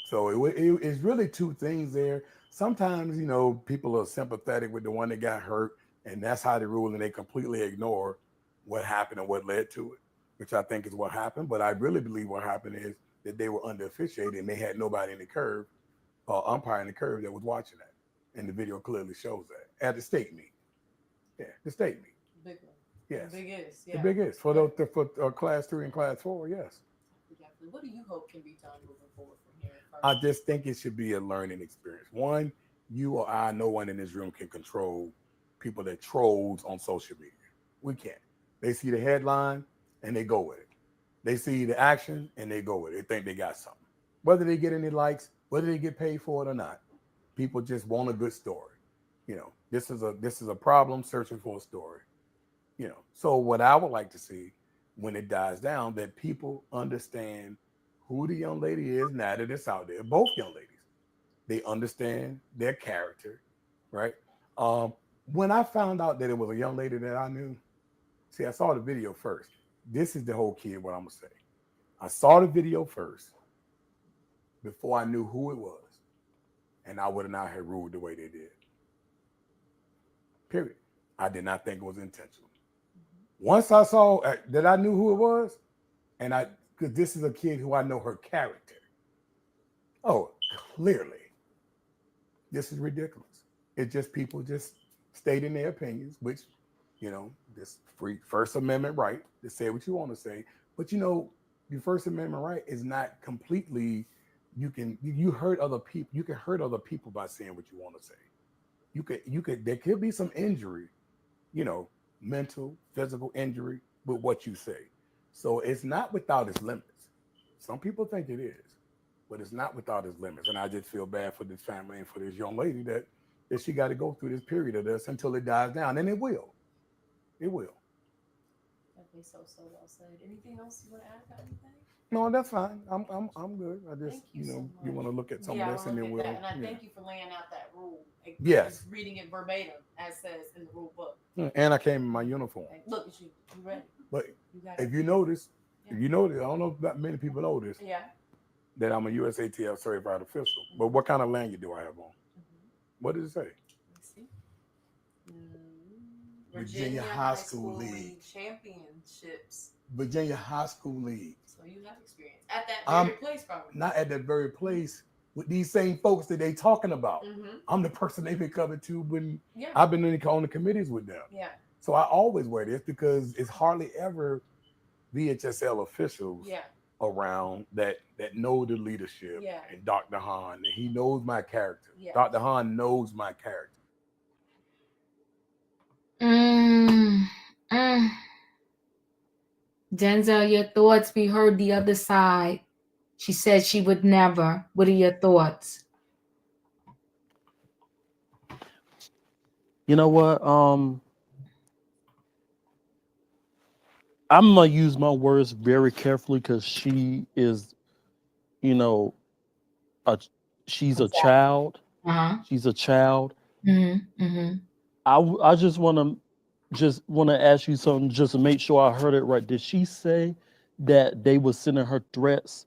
So it's really 2 things there. Sometimes, people are sympathetic with the one that got hurt, and that's how the rule, and they completely ignore what happened and what led to it, which I think is what happened. But I really believe what happened is that they were under officiated and they had nobody in the curve, umpire in the curve that was watching that. And the video clearly shows that at the state meet. Yeah, the state meet. Big one. Yes. The big is. Yeah. The big is for class 3 and class 4. Yes. Exactly. What do you hope can be done moving forward from here? I just think it should be a learning experience. One, you or I, no one in this room can control people that trolls on social media. We can't. They see the headline and they go with it. They see the action and they go with it. They think they got something. Whether they get any likes, whether they get paid for it or not, people just want a good story. This is a problem searching for a story. So what I would like to see when it dies down, that people understand who the young lady is now that it's out there. Both young ladies, they understand their character, right? When I found out that it was a young lady that I knew, see, I saw the video first. This is the whole key of what I'm gonna say. I saw the video first before I knew who it was, and I would have not have ruled the way they did. Period. I did not think it was intentional. Once I saw that I knew who it was, and because this is a kid who I know her character. Oh, clearly, this is ridiculous. It's just people just stating their opinions, which, this free First Amendment right to say what you want to say. But your First Amendment right is not completely. You hurt other people. You can hurt other people by saying what you want to say. You could. There could be some injury, mental, physical injury with what you say. So it's not without its limits. Some people think it is, but it's not without its limits. And I just feel bad for this family and for this young lady that she got to go through this period of this until it dies down. And it will. It will. Definitely so well said. Anything else you want to add about anything? No, that's fine. I'm good. I just, Thank you so you much. want to look at some Yeah, of I this will and look then at we'll. that. And I Yeah. thank you for laying out that rule. Yes. Just reading it verbatim as says in the rule book. And I came in my uniform. Look at you. You ready? But You got if it. you notice, Yeah. I don't know if that many people know this, Yeah. that I'm a USATF certified official. But what kind of lanyard do I have on? What does it say? Let's see. Virginia High School League. Championships. Virginia High School League. So you have experience at that very place, probably. Not at that very place with these same folks that they talking about. I'm the person they've been coming to when I've been on the committees with them. Yeah. So I always wear this because it's hardly ever VHSL officials around that know the leadership and Dr. Hahn. And he knows my character. Yeah. Dr. Hahn knows my character. Denzel, your thoughts. We heard the other side. She said she would never. What are your thoughts? You know what? I'm gonna use my words very carefully because she is, she's a child. She's a child. I just want to ask you something just to make sure I heard it right. Did she say that they were sending her threats?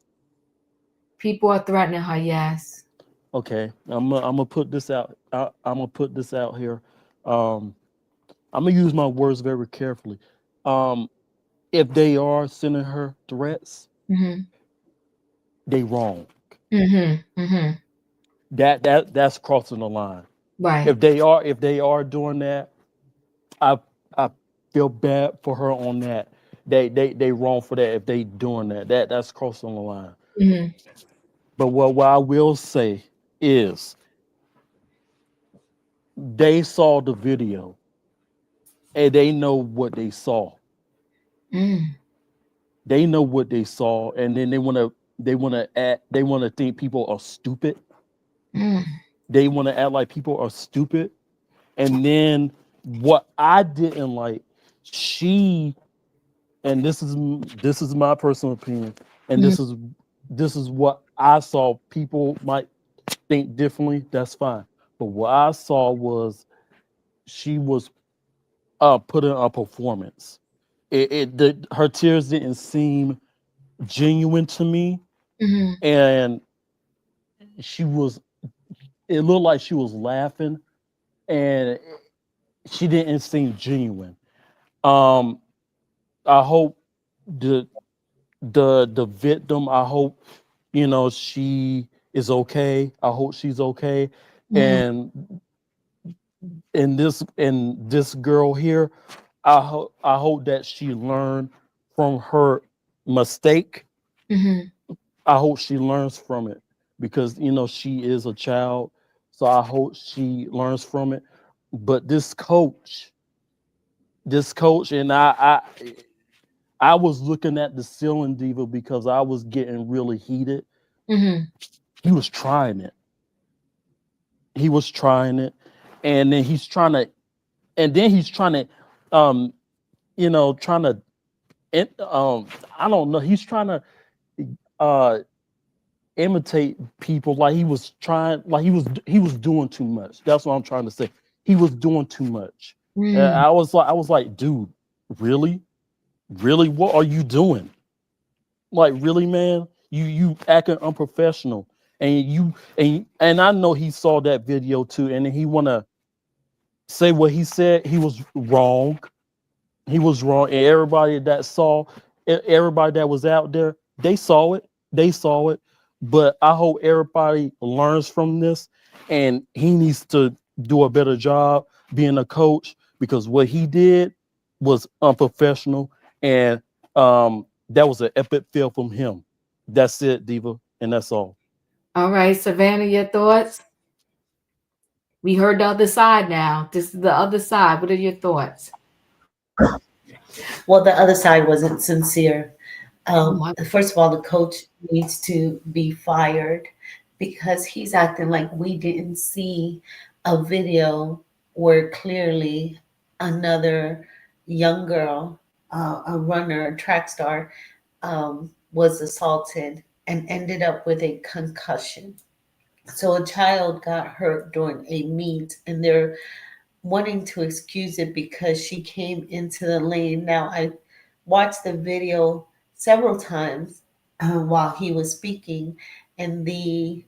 People are threatening her. Yes. Okay, I'm gonna put this out. I'm gonna put this out here. I'm gonna use my words very carefully. If they are sending her threats, they wrong. That's crossing the line. Right. If they are doing that, I feel bad for her on that. They wrong for that if they doing that. That's crossing the line. But what I will say is they saw the video and they know what they saw. They know what they saw, and then they want to think people are stupid. They want to act like people are stupid. And then what I didn't like, and this is my personal opinion, and this is what I saw. People might think differently. That's fine. But what I saw was she was putting a performance. Her tears didn't seem genuine to me, and it looked like she was laughing, and she didn't seem genuine. I hope the victim, I hope she is okay. I hope she's okay. And this girl here, I hope that she learned from her mistake. I hope she learns from it because she is a child. So I hope she learns from it. But this coach, and I was looking at the ceiling, Diva, because I was getting really heated. He was trying it. And then he's trying to, I don't know. He's trying to imitate people like he was doing too much. That's what I'm trying to say. He was doing too much. I was like, dude, really? What are you doing? Like, really, man? You acting unprofessional. And I know he saw that video too, and he wanna say what he said. He was wrong. And everybody that was out there, they saw it. But I hope everybody learns from this, and he needs to do a better job being a coach, because what he did was unprofessional, and that was an epic fail from him. That's it, Diva, and that's all. All right, Savannah, your thoughts? We heard the other side now. This is the other side. What are your thoughts? Well, the other side wasn't sincere. First of all, the coach needs to be fired because he's acting like we didn't see a video where clearly another young girl, a runner, a track star, was assaulted and ended up with a concussion. So a child got hurt during a meet, and they're wanting to excuse it because she came into the lane. Now, I watched the video several times while he was speaking, and the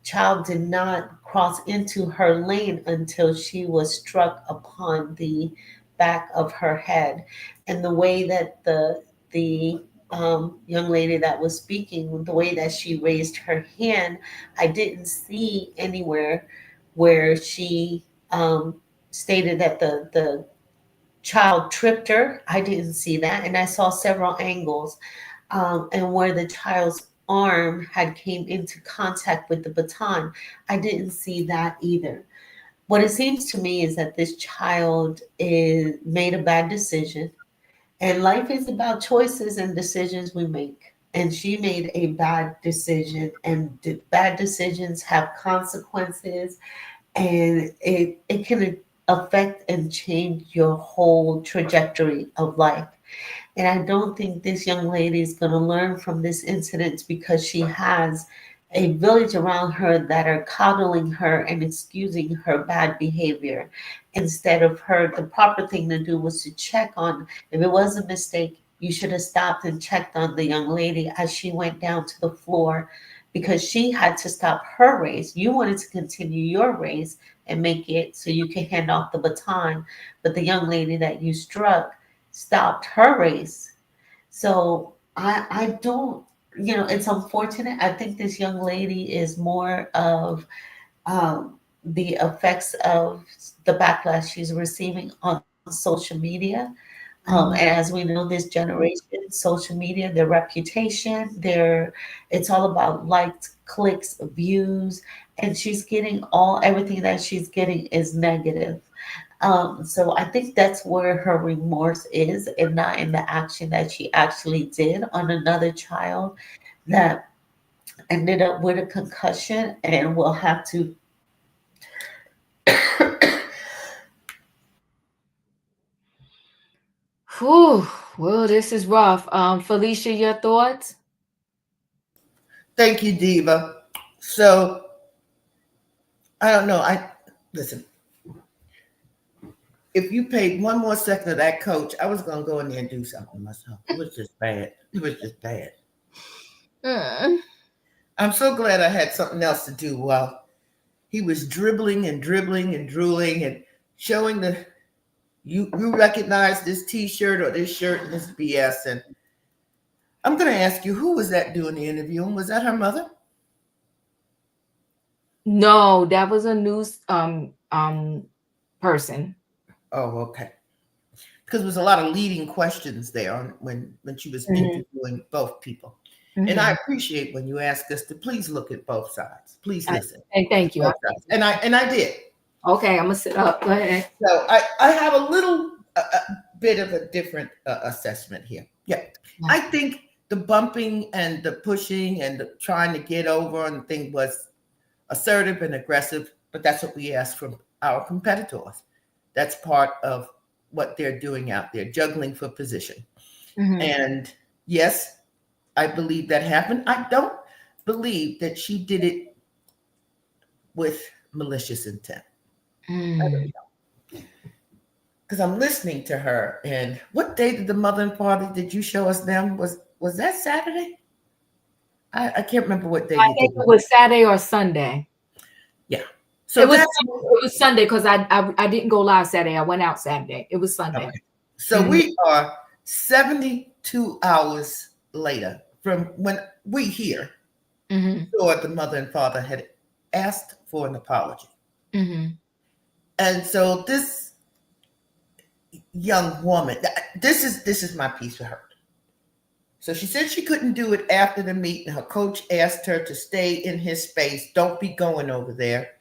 child did not cross into her lane until she was struck upon the back of her head. And the way that the young lady that was speaking, the way that she raised her hand, I didn't see anywhere where she stated that the child tripped her. I didn't see that, and I saw several angles, and where the child's arm had came into contact with the baton. I didn't see that either. What it seems to me is that this child made a bad decision, and life is about choices and decisions we make. And she made a bad decision, and bad decisions have consequences, and it can affect and change your whole trajectory of life. And I don't think this young lady is going to learn from this incident because she has a village around her that are coddling her and excusing her bad behavior. Instead of her, the proper thing to do was to check on, if it was a mistake, you should have stopped and checked on the young lady as she went down to the floor, because she had to stop her race. You wanted to continue your race and make it so you can hand off the baton, but the young lady that you struck stopped her race. So I don't, it's unfortunate. I think this young lady is more of the effects of the backlash she's receiving on social media. And as we know, this generation, social media, their reputation, it's all about likes, clicks, views, and she's getting everything that she's getting is negative. So I think that's where her remorse is, and not in the action that she actually did on another child that ended up with a concussion and will have to. Whew. Well, this is rough. Felicia, your thoughts? Thank you, Diva. So I don't know. Listen. If you paid one more second of that coach, I was gonna go in there and do something myself. It was just bad. It was just bad. I'm so glad I had something else to do while he was dribbling and dribbling and drooling and showing you recognize this T-shirt or this shirt and this BS. And I'm gonna ask you, who was that doing the interview? And was that her mother? No, that was a news person. Oh, okay. Because there was a lot of leading questions there when she was interviewing both people. And I appreciate when you ask us to please look at both sides. Please listen. And thank you. And I did. Okay, I'm gonna sit up. Go ahead. So I have a little bit of a different assessment here. Yeah, I think the bumping and the pushing and the trying to get over on the thing was assertive and aggressive, but that's what we ask from our competitors. That's part of what they're doing out there, juggling for position. And yes, I believe that happened. I don't believe that she did it with malicious intent. I really don't. Because I'm listening to her. And what day did the mother and father did you show us them? Was that Saturday? I can't remember what day. I think it was Saturday or Sunday. Yeah. So it was Sunday because I didn't go live Saturday. I went out Saturday. It was Sunday. Okay. So we are 72 hours later from when we here saw the mother and father had asked for an apology. And so this young woman, this is my piece of her. So she said she couldn't do it after the meet, and her coach asked her to stay in his space. Don't be going over there.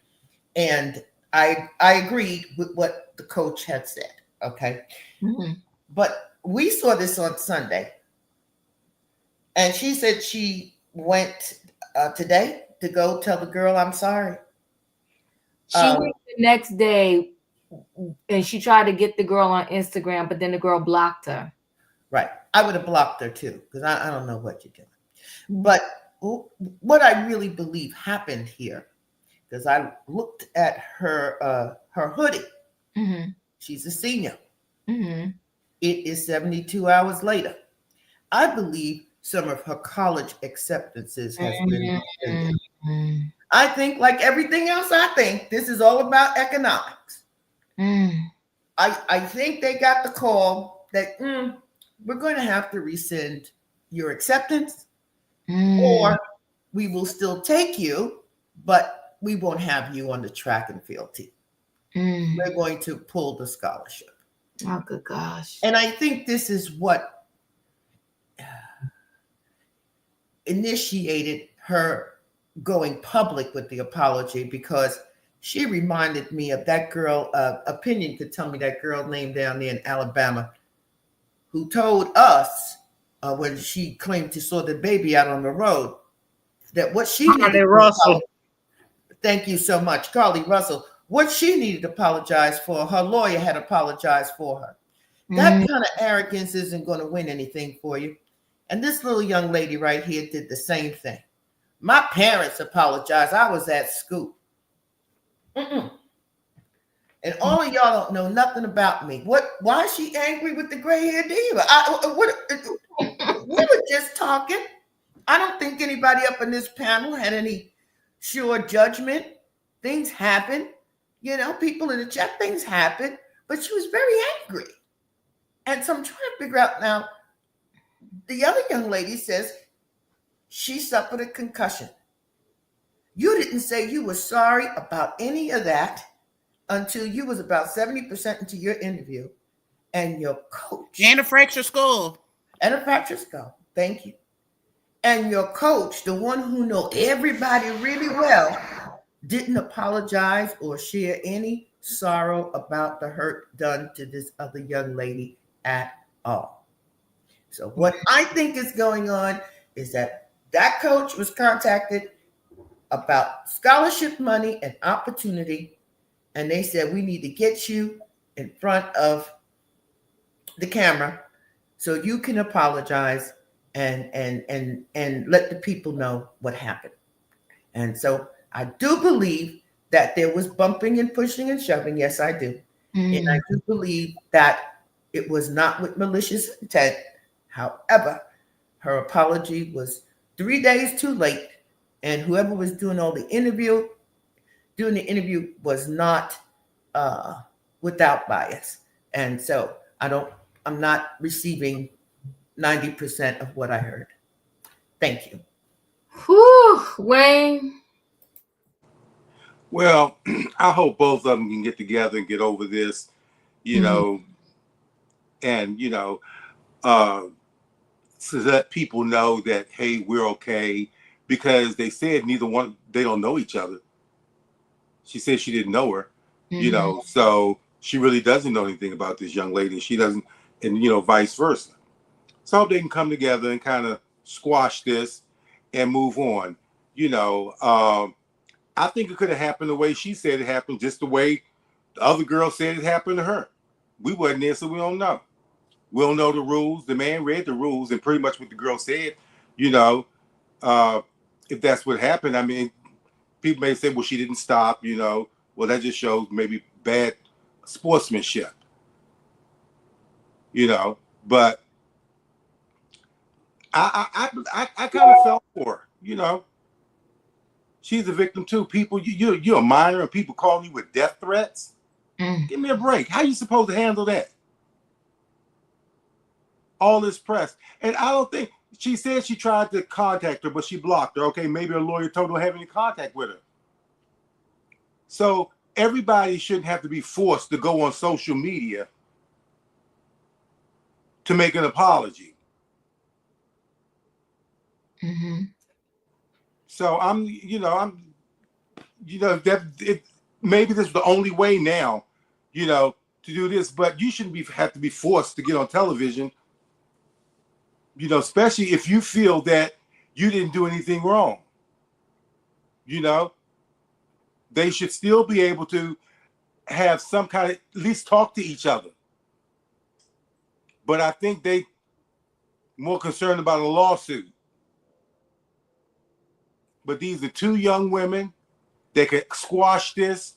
And I agreed with what the coach had said. Okay. But we saw this on Sunday. And she said she went today to go tell the girl, I'm sorry. She went the next day and she tried to get the girl on Instagram, but then the girl blocked her. Right. I would have blocked her too, because I don't know what you're doing. But what I really believe happened here, because I looked at her hoodie. Mm-hmm. She's a senior. Mm-hmm. It is 72 hours later. I believe some of her college acceptances has been rescinded. Mm-hmm. I think, like everything else, I think this is all about economics. I think they got the call that we're going to have to rescind your acceptance, or we will still take you, but we won't have you on the track and field team. We're going to pull the scholarship. Oh, good gosh. And I think this is what initiated her going public with the apology, because she reminded me of that girl. Opinion could tell me that girl named down there in Alabama who told us when she claimed to saw the baby out on the road that what she needed to Russell. Thank you so much, Carly Russell. What she needed to apologize for, her lawyer had apologized for her. That kind of arrogance isn't going to win anything for you. And this little young lady right here did the same thing. My parents apologized. I was at school. And all of y'all don't know nothing about me. Why is she angry with the gray-haired diva? We were just talking. I don't think anybody up in this panel had any sure judgment. Things happen. You know, people in the chat, things happen. But she was very angry. And so I'm trying to figure out now, the other young lady says she suffered a concussion. You didn't say you were sorry about any of that until you was about 70% into your interview, and your coach. And a fractured skull. And a fractured skull. Thank you. And your coach, the one who know everybody really well, didn't apologize or share any sorrow about the hurt done to this other young lady at all. So what I think is going on is that coach was contacted about scholarship money and opportunity, and they said, we need to get you in front of the camera so you can apologize and let the people know what happened. And so I do believe that there was bumping and pushing and shoving. Yes, I do. And I do believe that it was not with malicious intent. However, her apology was 3 days too late, and whoever was doing the interview was not without bias. And so I'm not receiving 90% of what I heard. Thank you. Whew, Wayne. Well, I hope both of them can get together and get over this, you know, and, you know, so that people know that, hey, we're okay, because they said they don't know each other. She said she didn't know her, you know, so she really doesn't know anything about this young lady. She doesn't, and, you know, vice versa. So I hope they can come together and kind of squash this and move on. You know, I think it could have happened the way she said it happened, just the way the other girl said it happened to her. We wasn't there, so we don't know. We don't know the rules. The man read the rules and pretty much what the girl said, you know, if that's what happened. I mean, people may say, well, she didn't stop, you know. Well, that just shows maybe bad sportsmanship, you know. But I kind of felt for her, you know. She's a victim too. People, you're a minor and people calling you with death threats. Give me a break. How you supposed to handle that? All this press. And I don't think, she said she tried to contact her, but she blocked her. Okay, maybe her lawyer told her to have any contact with her. So everybody shouldn't have to be forced to go on social media to make an apology. So maybe this is the only way now, you know, to do this, but you shouldn't have to be forced to get on television, you know, especially if you feel that you didn't do anything wrong. You know, they should still be able to have some kind of, at least talk to each other. But I think they more concerned about a lawsuit. but these are two young women that could squash this,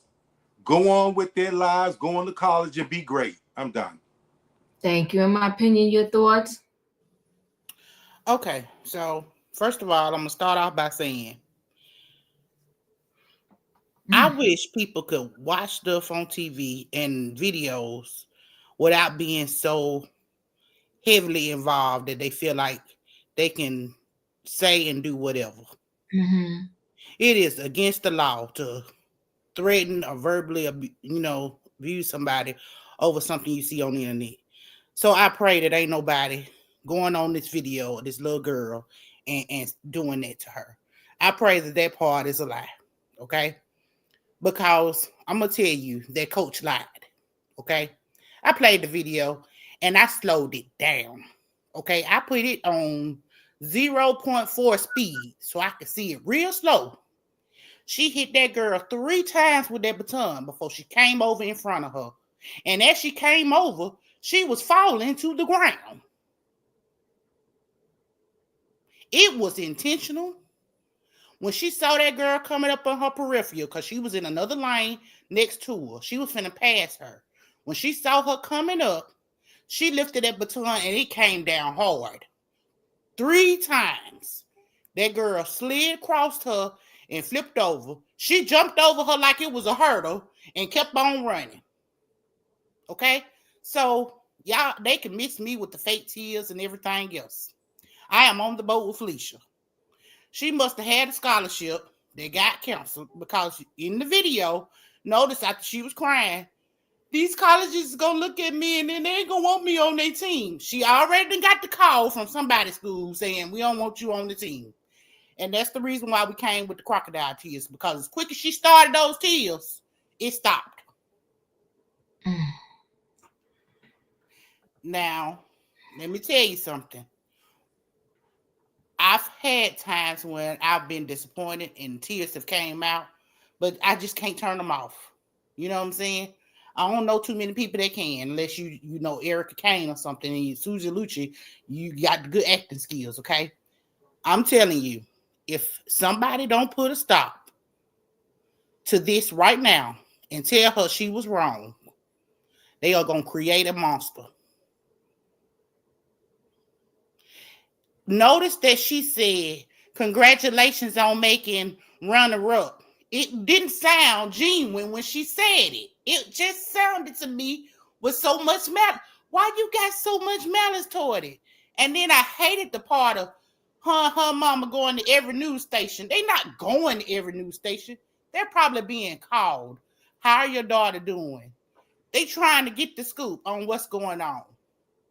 go on with their lives, go on to college, and be great. I'm done. Thank you. In my opinion, your thoughts? Okay, so first of all, I'm gonna start off by saying I wish people could watch stuff on TV and videos without being so heavily involved that they feel like they can say and do whatever. Mm-hmm. It is against the law to threaten or verbally, abuse somebody over something you see on the internet. So I pray that ain't nobody going on this video of this little girl and doing that to her. I pray that part is a lie, okay? Because I'm going to tell you that coach lied, okay? I played the video and I slowed it down, okay? I put it on 0.4 speed so I could see it real slow. She hit that girl 3 times with that baton before she came over in front of her. And as she came over, she was falling to the ground. It was intentional. When she saw that girl coming up on her peripheral, because she was in another lane next to her, she was finna pass her. When she saw her coming up, she lifted that baton and it came down hard. 3 times. That girl slid across her and flipped over. She jumped over her like it was a hurdle and kept on running. Okay? So, y'all, they can miss me with the fake tears and everything else. I am on the boat with Felicia. She must have had a scholarship that got canceled because in the video, notice after she was crying, these colleges is going to look at me and then they ain't going to want me on their team. She already got the call from somebody's school saying, we don't want you on the team. And that's the reason why we came with the crocodile tears, because as quick as she started those tears, it stopped. Now, let me tell you something. I've had times when I've been disappointed and tears have came out, but I just can't turn them off. You know what I'm saying? I don't know too many people that can, unless you know Erica Kane or something, and Susie Lucci, you got good acting skills, okay? I'm telling you, if somebody don't put a stop to this right now and tell her she was wrong, they are going to create a monster. Notice that she said, congratulations on making runner-up. It didn't sound genuine when she said it. It just sounded to me with so much malice. Why you got so much malice toward it? And then I hated the part of her mama going to every news station. They not going to every news station. They're probably being called. How are your daughter doing? They trying to get the scoop on what's going on.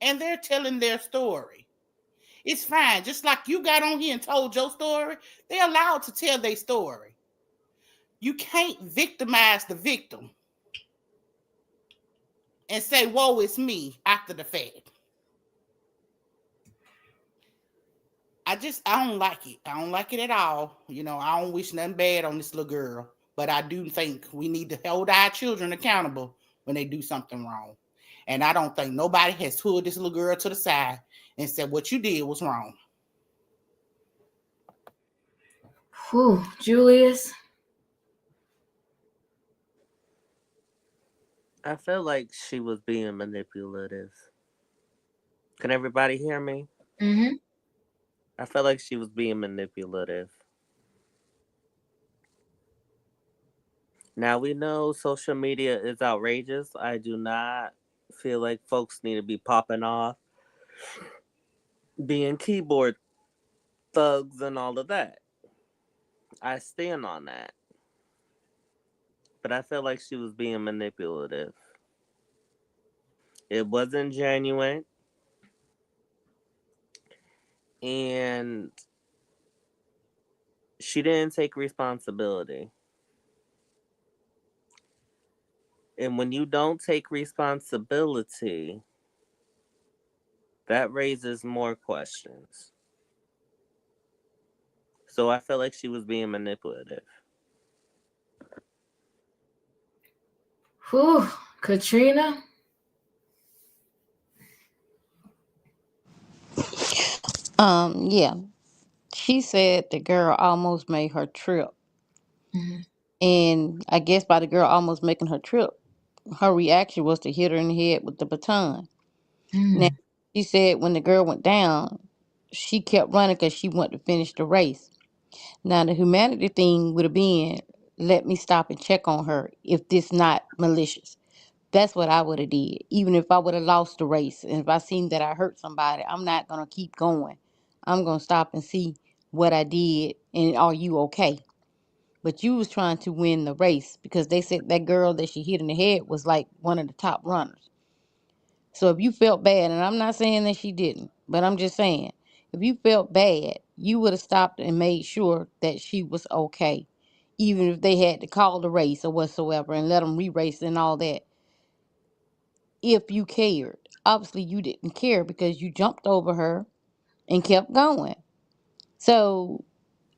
And they're telling their story. It's fine. Just like you got on here and told your story, they're allowed to tell their story. You can't victimize the victim and say, whoa, it's me after the fact. I don't like it. I don't like it at all. You know, I don't wish nothing bad on this little girl, but I do think we need to hold our children accountable when they do something wrong. And I don't think nobody has pulled this little girl to the side and said, what you did was wrong. Whew, Julius. I feel like she was being manipulative. Can everybody hear me? Mm-hmm. I felt like she was being manipulative. Now, we know social media is outrageous. I do not feel like folks need to be popping off, being keyboard thugs and all of that. I stand on that. But I feel like she was being manipulative. It wasn't genuine. And she didn't take responsibility. And when you don't take responsibility, that raises more questions. So I feel like she was being manipulative. Whew, Katrina. Yeah. She said the girl almost made her trip. Mhm. And I guess by the girl almost making her trip, her reaction was to hit her in the head with the baton. Now, Mm. she said when the girl went down, she kept running because she wanted to finish the race. Now, the humanity thing would have been, let me stop and check on her if this not malicious. That's what I would have did. Even if I would have lost the race and if I seen that I hurt somebody, I'm not going to keep going. I'm going to stop and see what I did and are you okay? But you was trying to win the race because they said that girl that she hit in the head was like one of the top runners. So if you felt bad, and I'm not saying that she didn't, but I'm just saying, if you felt bad, you would have stopped and made sure that she was okay. Even if they had to call the race or whatsoever and let them re-race and all that. If you cared. Obviously you didn't care because you jumped over her and kept going. So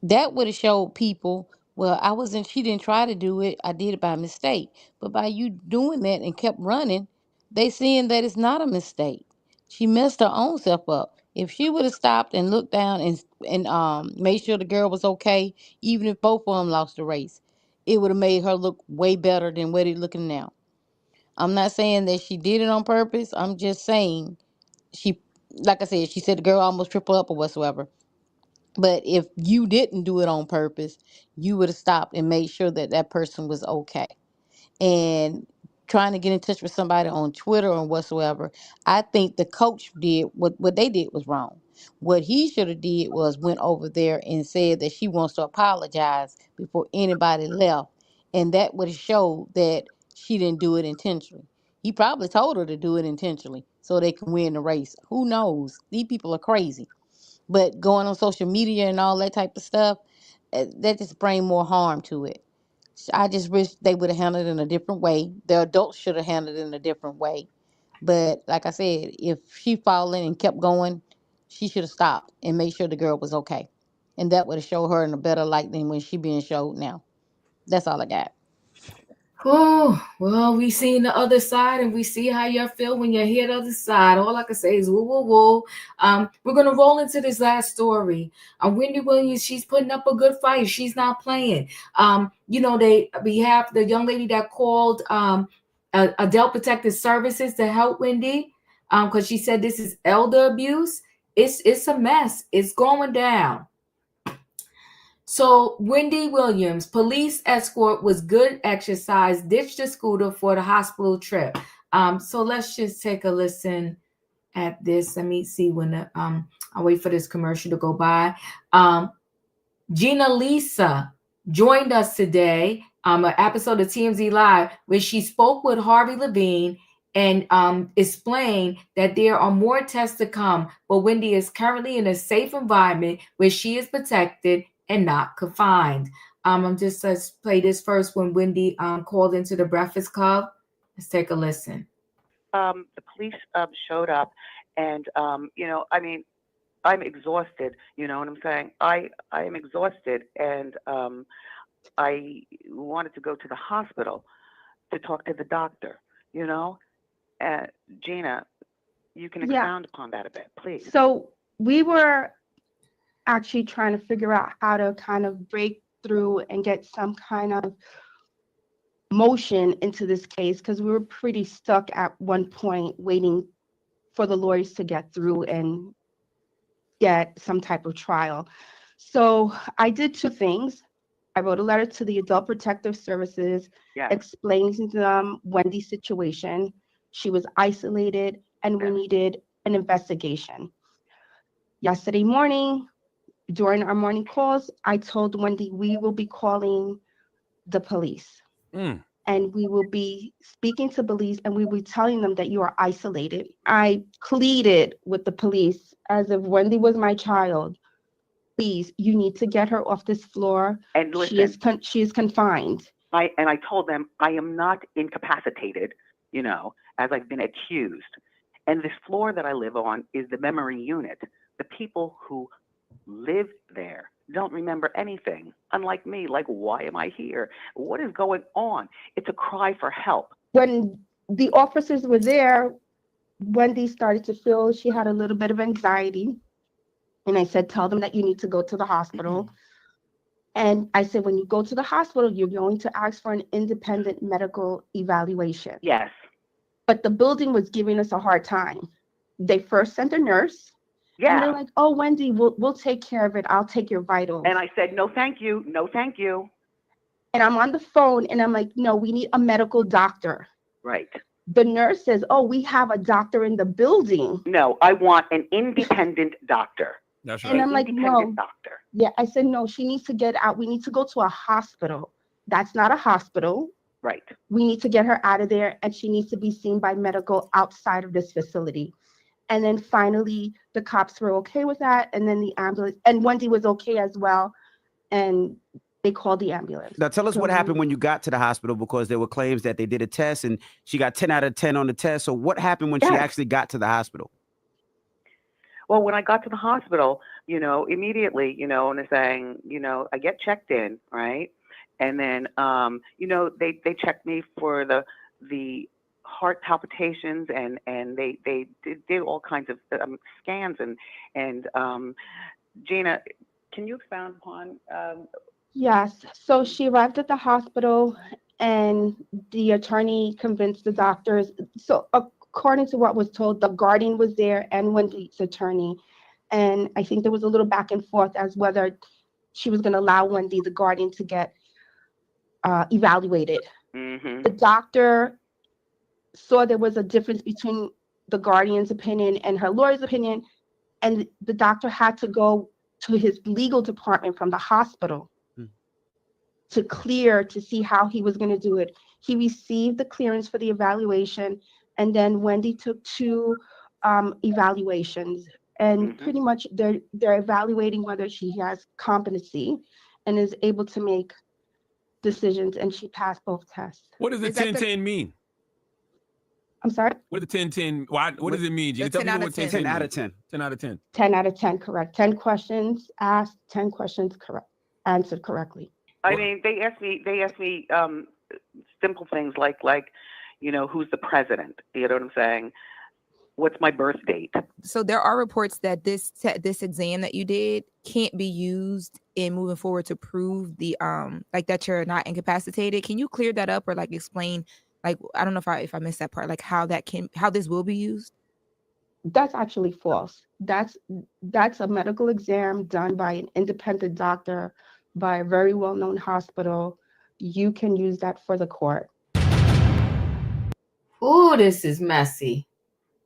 that would have showed people, well, I wasn't, she didn't try to do it, I did it by mistake. But by you doing that and kept running, they seeing that it's not a mistake. She messed her own self up. If she would have stopped and looked down and made sure the girl was okay, even if both of them lost the race, it would have made her look way better than what it's looking now. I'm not saying that she did it on purpose. I'm just saying she, like I said, she said the girl almost tripled up or whatsoever. But if you didn't do it on purpose, you would have stopped and made sure that that person was okay. And trying to get in touch with somebody on Twitter or whatsoever, I think the coach did what they did was wrong. What he should have did was went over there and said that she wants to apologize before anybody left, and that would have showed that she didn't do it intentionally. He probably told her to do it intentionally so they can win the race. Who knows? These people are crazy. But going on social media and all that type of stuff, that just bring more harm to it. I just wish they would have handled it in a different way. The adults should have handled it in a different way. But like I said, if she fallen and kept going, she should have stopped and made sure the girl was okay. And that would have showed her in a better light than when she being showed now. That's all I got. Oh, well, we seen the other side and we see how you feel when you hear the other side. All I can say is woo, woo, woo. We're going to roll into this last story. Wendy Williams, she's putting up a good fight. She's not playing. We have the young lady that called Adult Protective Services to help Wendy because she said this is elder abuse. It's a mess. It's going down. So Wendy Williams, police escort was good exercise, ditched the scooter for the hospital trip. So let's just take a listen at this. Let me see when I'll wait for this commercial to go by. Gina Lisa joined us today, an episode of TMZ Live, where she spoke with Harvey Levine and explained that there are more tests to come, but Wendy is currently in a safe environment where she is protected and not confined. Let's play this first when Wendy called into the Breakfast Club. Let's take a listen. The police showed up, and I'm exhausted. You know what I'm saying? I am exhausted, and I wanted to go to the hospital to talk to the doctor. Gina, you can expound upon that a bit, please. So we were actually trying to figure out how to kind of break through and get some kind of motion into this case because we were pretty stuck at one point waiting for the lawyers to get through and get some type of trial. So I did two things. I wrote a letter to the Adult Protective Services explaining to them Wendy's situation. She was isolated and we needed an investigation. Yesterday morning, during our morning calls, I told Wendy we will be calling the police. And we will be speaking to police and we will be telling them that you are isolated. I pleaded with the police as if Wendy was my child. Please, you need to get her off this floor. And listen, she is confined. I told them I am not incapacitated, as I've been accused. And this floor that I live on is the memory unit. The people who live there don't remember anything. Unlike me, why am I here? What is going on? It's a cry for help. When the officers were there, Wendy started to feel she had a little bit of anxiety. And I said, tell them that you need to go to the hospital. And I said, when you go to the hospital, you're going to ask for an independent medical evaluation. Yes. But the building was giving us a hard time. They first sent a nurse. Yeah. And they're like, oh, Wendy, we'll take care of it. I'll take your vitals. And I said, no, thank you. No, thank you. And I'm on the phone and I'm like, no, we need a medical doctor. Right. The nurse says, oh, we have a doctor in the building. No, I want an independent doctor. That's right. And I'm like, no. Doctor. Yeah, I said, no, she needs to get out. We need to go to a hospital. That's not a hospital. Right. We need to get her out of there, and she needs to be seen by medical outside of this facility. And then finally, the cops were okay with that. And then the ambulance, and Wendy was okay as well. And they called the ambulance. Now tell us what happened when you got to the hospital, because there were claims that they did a test and she got 10 out of 10 on the test. So what happened when she actually got to the hospital? Well, when I got to the hospital, immediately, and they're saying, I get checked in, right? And then, they checked me for the heart palpitations and they did all kinds of scans and Gina, can you expound upon? Yes. So she arrived at the hospital and the attorney convinced the doctors. So according to what was told, the guardian was there and Wendy's attorney. And I think there was a little back and forth as whether she was going to allow Wendy, the guardian, to get evaluated. Mm-hmm. The doctor saw there was a difference between the guardian's opinion and her lawyer's opinion. And the doctor had to go to his legal department from the hospital to clear to see how he was going to do it. He received the clearance for the evaluation, and then Wendy took 2 evaluations, and pretty much they're evaluating whether she has competency and is able to make decisions, and she passed both tests. What does the 10-10 mean? I'm sorry? What does the 10-10, what does it mean? Tell me what 10 out of 10. 10 out of 10. 10 out of 10, correct. 10 questions asked, 10 questions correct, answered correctly. I mean, they asked me simple things like, who's the president? You know what I'm saying? What's my birth date? So there are reports that this exam that you did can't be used in moving forward to prove the that you're not incapacitated. Can you clear that up or explain? I don't know if I missed that part. How this will be used? That's actually false. That's a medical exam done by an independent doctor by a very well-known hospital. You can use that for the court. Oh, this is messy.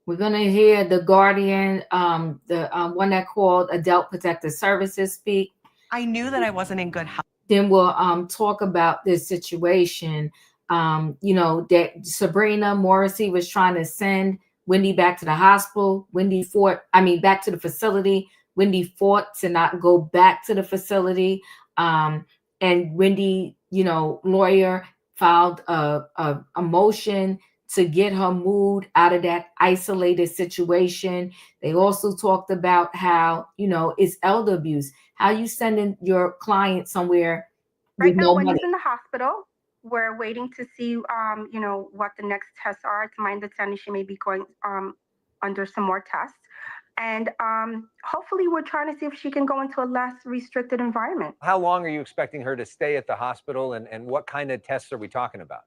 We're going to hear the guardian, the one that called Adult Protective Services speak. I knew that I wasn't in good health. Then we'll talk about this situation. That Sabrina Morrissey was trying to send Wendy back to the hospital. Back to the facility. Wendy fought to not go back to the facility. And Wendy, lawyer filed a motion to get her moved out of that isolated situation. They also talked about how, it's elder abuse. How you sending your client somewhere right now when he's in the hospital. We're waiting to see, what the next tests are. To my understanding, she may be going under some more tests. And hopefully we're trying to see if she can go into a less restricted environment. How long are you expecting her to stay at the hospital, and what kind of tests are we talking about?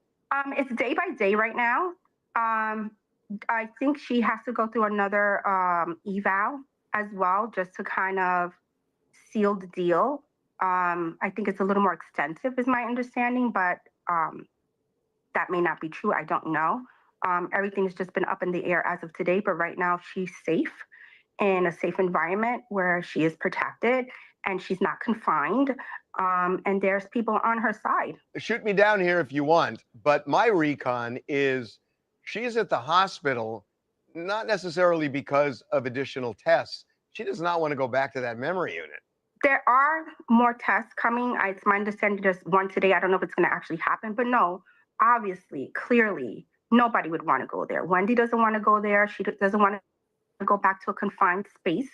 It's day by day right now. I think she has to go through another eval as well, just to kind of seal the deal. I think it's a little more extensive is my understanding, but that may not be true. I don't know. Everything's just been up in the air as of today, but right now she's safe in a safe environment where she is protected and she's not confined. And there's people on her side. Shoot me down here if you want, but my recon is she's at the hospital, not necessarily because of additional tests. She does not want to go back to that memory unit. There are more tests coming. It's my understanding there's one today. I don't know if it's going to actually happen, but no, obviously, clearly, nobody would want to go there. Wendy doesn't want to go there. She doesn't want to go back to a confined space.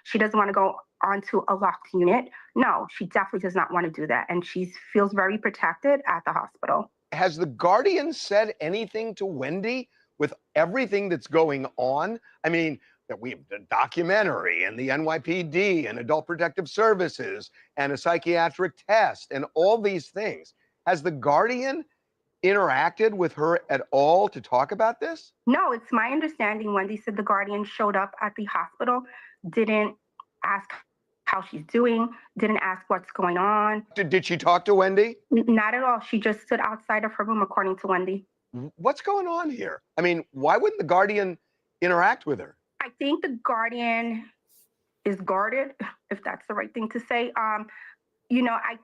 She doesn't want to go onto a locked unit. No, she definitely does not want to do that. And she feels very protected at the hospital. Has the guardian said anything to Wendy with everything that's going on? I mean, that we have a documentary and the NYPD and Adult Protective Services and a psychiatric test and all these things. Has the Guardian interacted with her at all to talk about this? No, it's my understanding. Wendy said the Guardian showed up at the hospital, didn't ask how she's doing, didn't ask what's going on. Did she talk to Wendy? Not at all. She just stood outside of her room, according to Wendy. What's going on here? I mean, why wouldn't the Guardian interact with her? I think the Guardian is guarded, if that's the right thing to say. I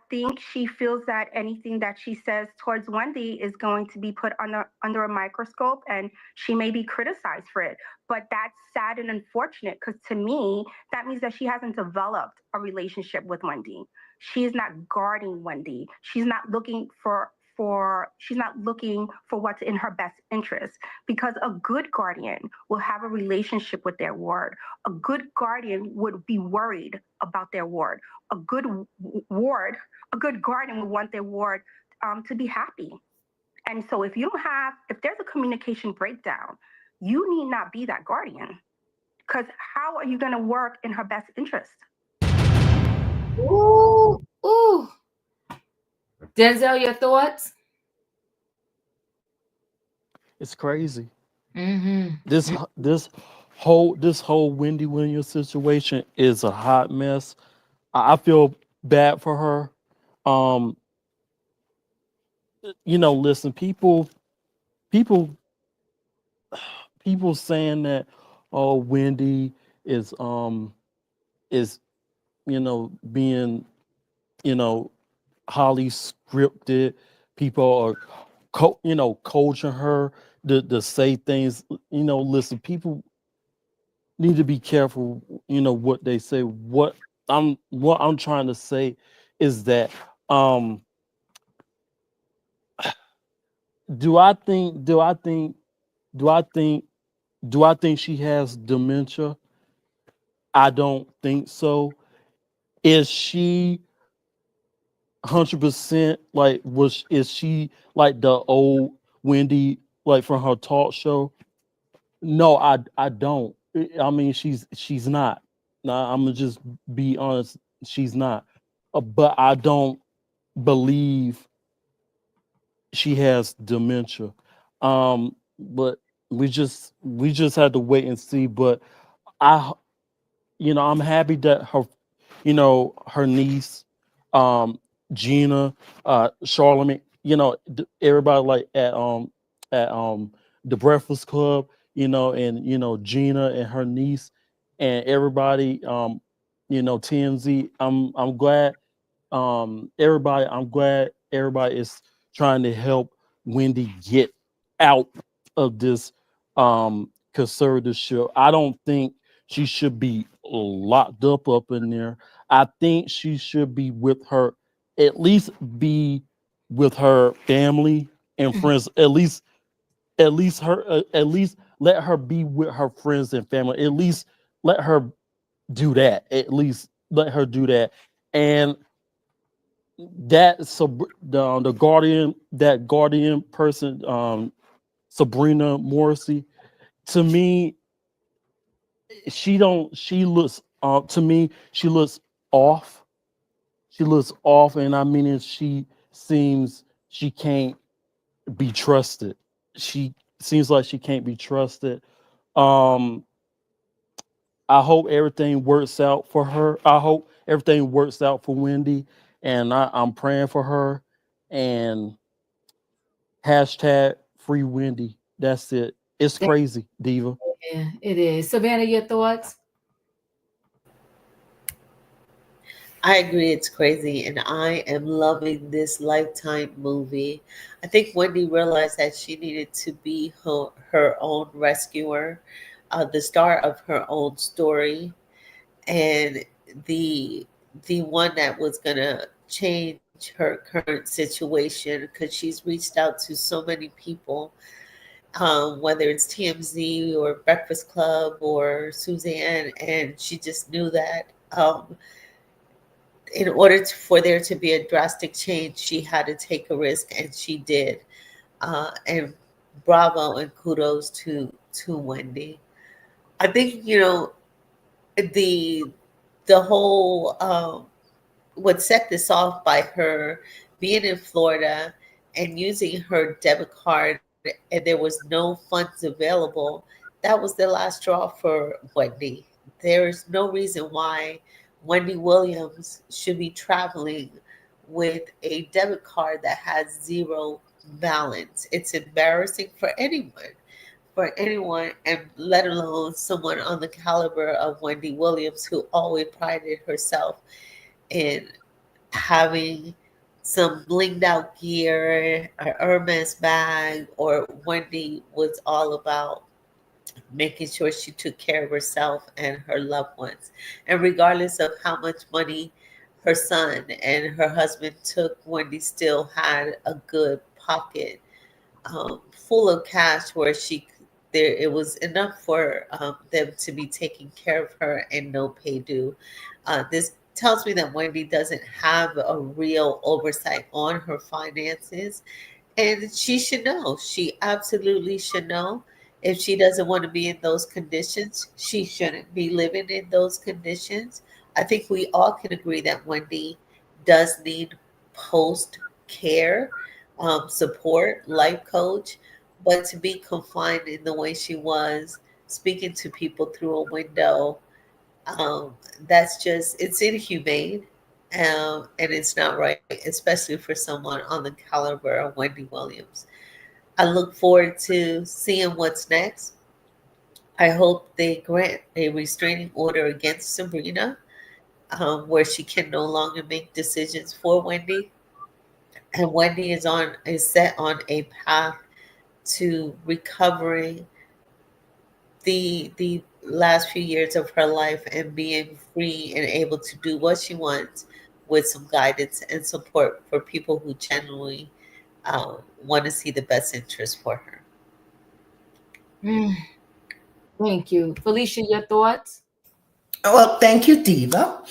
think she feels that anything that she says towards Wendy is going to be put under a microscope, and she may be criticized for it. But that's sad and unfortunate, because to me, that means that she hasn't developed a relationship with Wendy. She is not guarding Wendy. She's not looking for what's in her best interest, because a good guardian will have a relationship with their ward. A good guardian would be worried about their ward. A good guardian would want their ward to be happy. And so if there's a communication breakdown, you need not be that guardian, because how are you going to work in her best interest? Ooh. Denzel, your thoughts? It's crazy. Mm-hmm. This whole Wendy Williams situation is a hot mess. I feel bad for her. Listen, people saying that, oh, Wendy is being highly scripted. People are coaching her to say things. Listen, people need to be careful, what they say. What I'm trying to say is that do I think she has dementia? I don't think so. Is she 100% is she like the old Wendy, like from her talk show? No, I don't. I mean, she's not. Now, I'm gonna just be honest. She's not. But I don't believe she has dementia. But we just had to wait and see. But I'm happy that her niece, Gina, Charlamagne, everybody like at the Breakfast Club, and Gina and her niece and everybody, TMZ. I'm glad I'm glad everybody is trying to help Wendy get out of this conservatorship. I don't think she should be locked up in there. I think she should be at least be with her family and friends. At least let her be with her friends and family. At least let her do that. At least let her do that. And the guardian person, Sabrina Morrissey, to me, she looks to me, she looks off. She looks off, and I mean, she seems she can't be trusted. She seems like she can't be trusted. I hope everything works out for her. I hope everything works out for Wendy, and I'm praying for her. And hashtag free Wendy. That's it. It's crazy, Diva. Yeah, it is. Savannah, your thoughts? I agree, it's crazy, and I am loving this Lifetime movie. I think Wendy realized that she needed to be her own rescuer, the star of her own story, and the one that was gonna change her current situation, because she's reached out to so many people, whether it's TMZ or Breakfast Club or Suzanne, and she just knew that in order for there to be a drastic change, she had to take a risk, and she did. And bravo and kudos to Wendy. I think, you know, the whole what set this off by her being in Florida and using her debit card, and there was no funds available. That was the last straw for Wendy. There is no reason why Wendy Williams should be traveling with a debit card that has zero balance. It's embarrassing for anyone, and let alone someone on the caliber of Wendy Williams, who always prided herself in having some blinged out gear, a Hermes bag, or Wendy was all about making sure she took care of herself and her loved ones. And regardless of how much money her son and her husband took, Wendy still had a good pocket full of cash where it was enough for them to be taking care of her and no pay due. This tells me that Wendy doesn't have a real oversight on her finances, and she should know. She absolutely should know. If she doesn't want to be in those conditions, she shouldn't be living in those conditions. I think we all can agree that Wendy does need post care support, life coach, but to be confined in the way she was, speaking to people through a window, that's just, it's inhumane, and it's not right, especially for someone on the caliber of Wendy Williams. I look forward to seeing what's next. I hope they grant a restraining order against Sabrina, where she can no longer make decisions for Wendy, and Wendy is set on a path to recovering the last few years of her life and being free and able to do what she wants with some guidance and support for people who genuinely want to see the best interest for her. Thank you. Felicia, your thoughts? Well, thank you, Diva.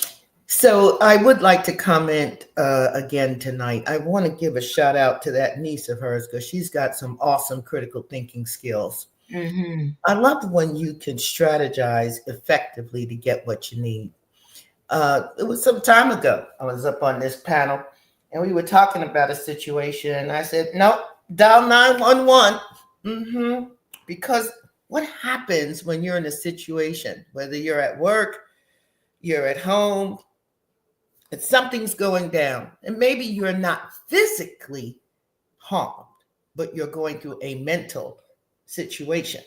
So I would like to comment again tonight. I want to give a shout out to that niece of hers because she's got some awesome critical thinking skills. Mm-hmm. I love when you can strategize effectively to get what you need. It was some time ago. I was up on this panel and we were talking about a situation. And I said, no, dial 911. Because what happens when you're in a situation, whether you're at work, you're at home, and something's going down, and maybe you're not physically harmed, but you're going through a mental situation.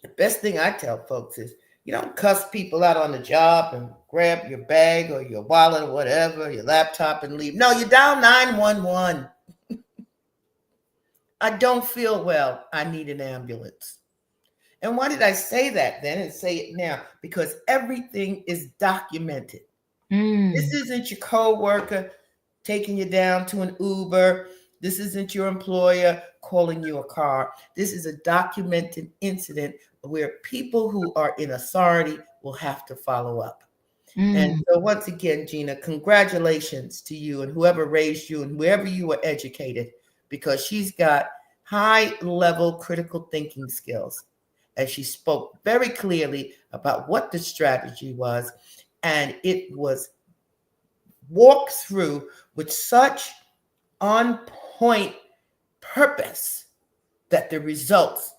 The best thing I tell folks is you don't cuss people out on the job and grab your bag or your wallet or whatever, your laptop, and leave. No, you dial 911. I don't feel well. I need an ambulance. And why did I say that then and say it now? Because everything is documented. This isn't your coworker taking you down to an Uber. This isn't your employer calling you a car. This is a documented incident where people who are in authority will have to follow up. And so once again, Gina, congratulations to you and whoever raised you and wherever you were educated, because she's got high-level critical thinking skills. And she spoke very clearly about what the strategy was. And it was walked through with such on-point purpose that the results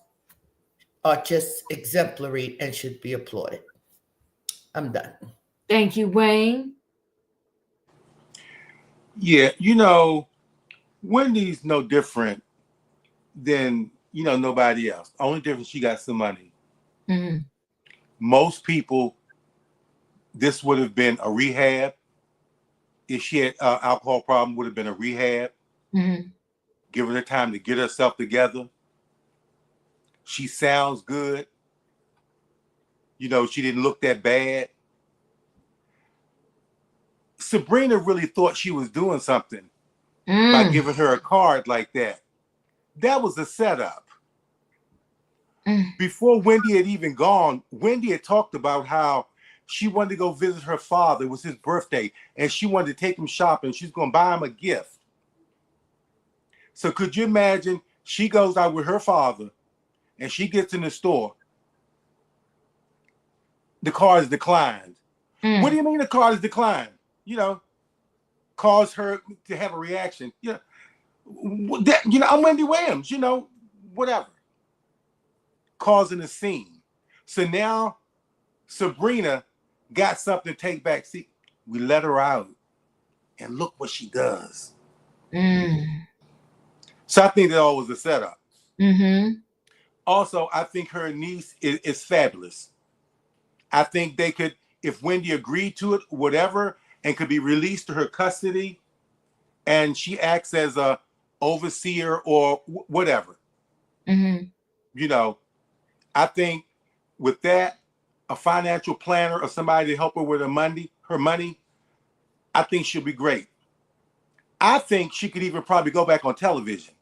are just exemplary and should be applauded. I'm done. Thank you, Wayne. Yeah, Wendy's no different than, nobody else. Only difference, she got some money. Mm-hmm. Most people, this would have been a rehab. If she had an alcohol problem, would have been a rehab. Mm-hmm. Giving her time to get herself together. She sounds good. She didn't look that bad. Sabrina really thought she was doing something by giving her a card like that. That was a setup. Before Wendy had even gone, Wendy had talked about how she wanted to go visit her father. It was his birthday, and she wanted to take him shopping. She's going to buy him a gift. So could you imagine? She goes out with her father, and she gets in the store, the car is declined. What do you mean the car is declined? You know, cause her to have a reaction. Yeah, you know, I'm Wendy Williams. You know, whatever. Causing a scene. So now Sabrina got something to take back. See, we let her out, and look what she does. So I think that all was a setup. Also, I think her niece is fabulous. I think they could, if Wendy agreed to it, whatever, and could be released to her custody, and she acts as a overseer or whatever. You know, I think with that, a financial planner or somebody to help her with her money, I think she'll be great. I think she could even probably go back on television.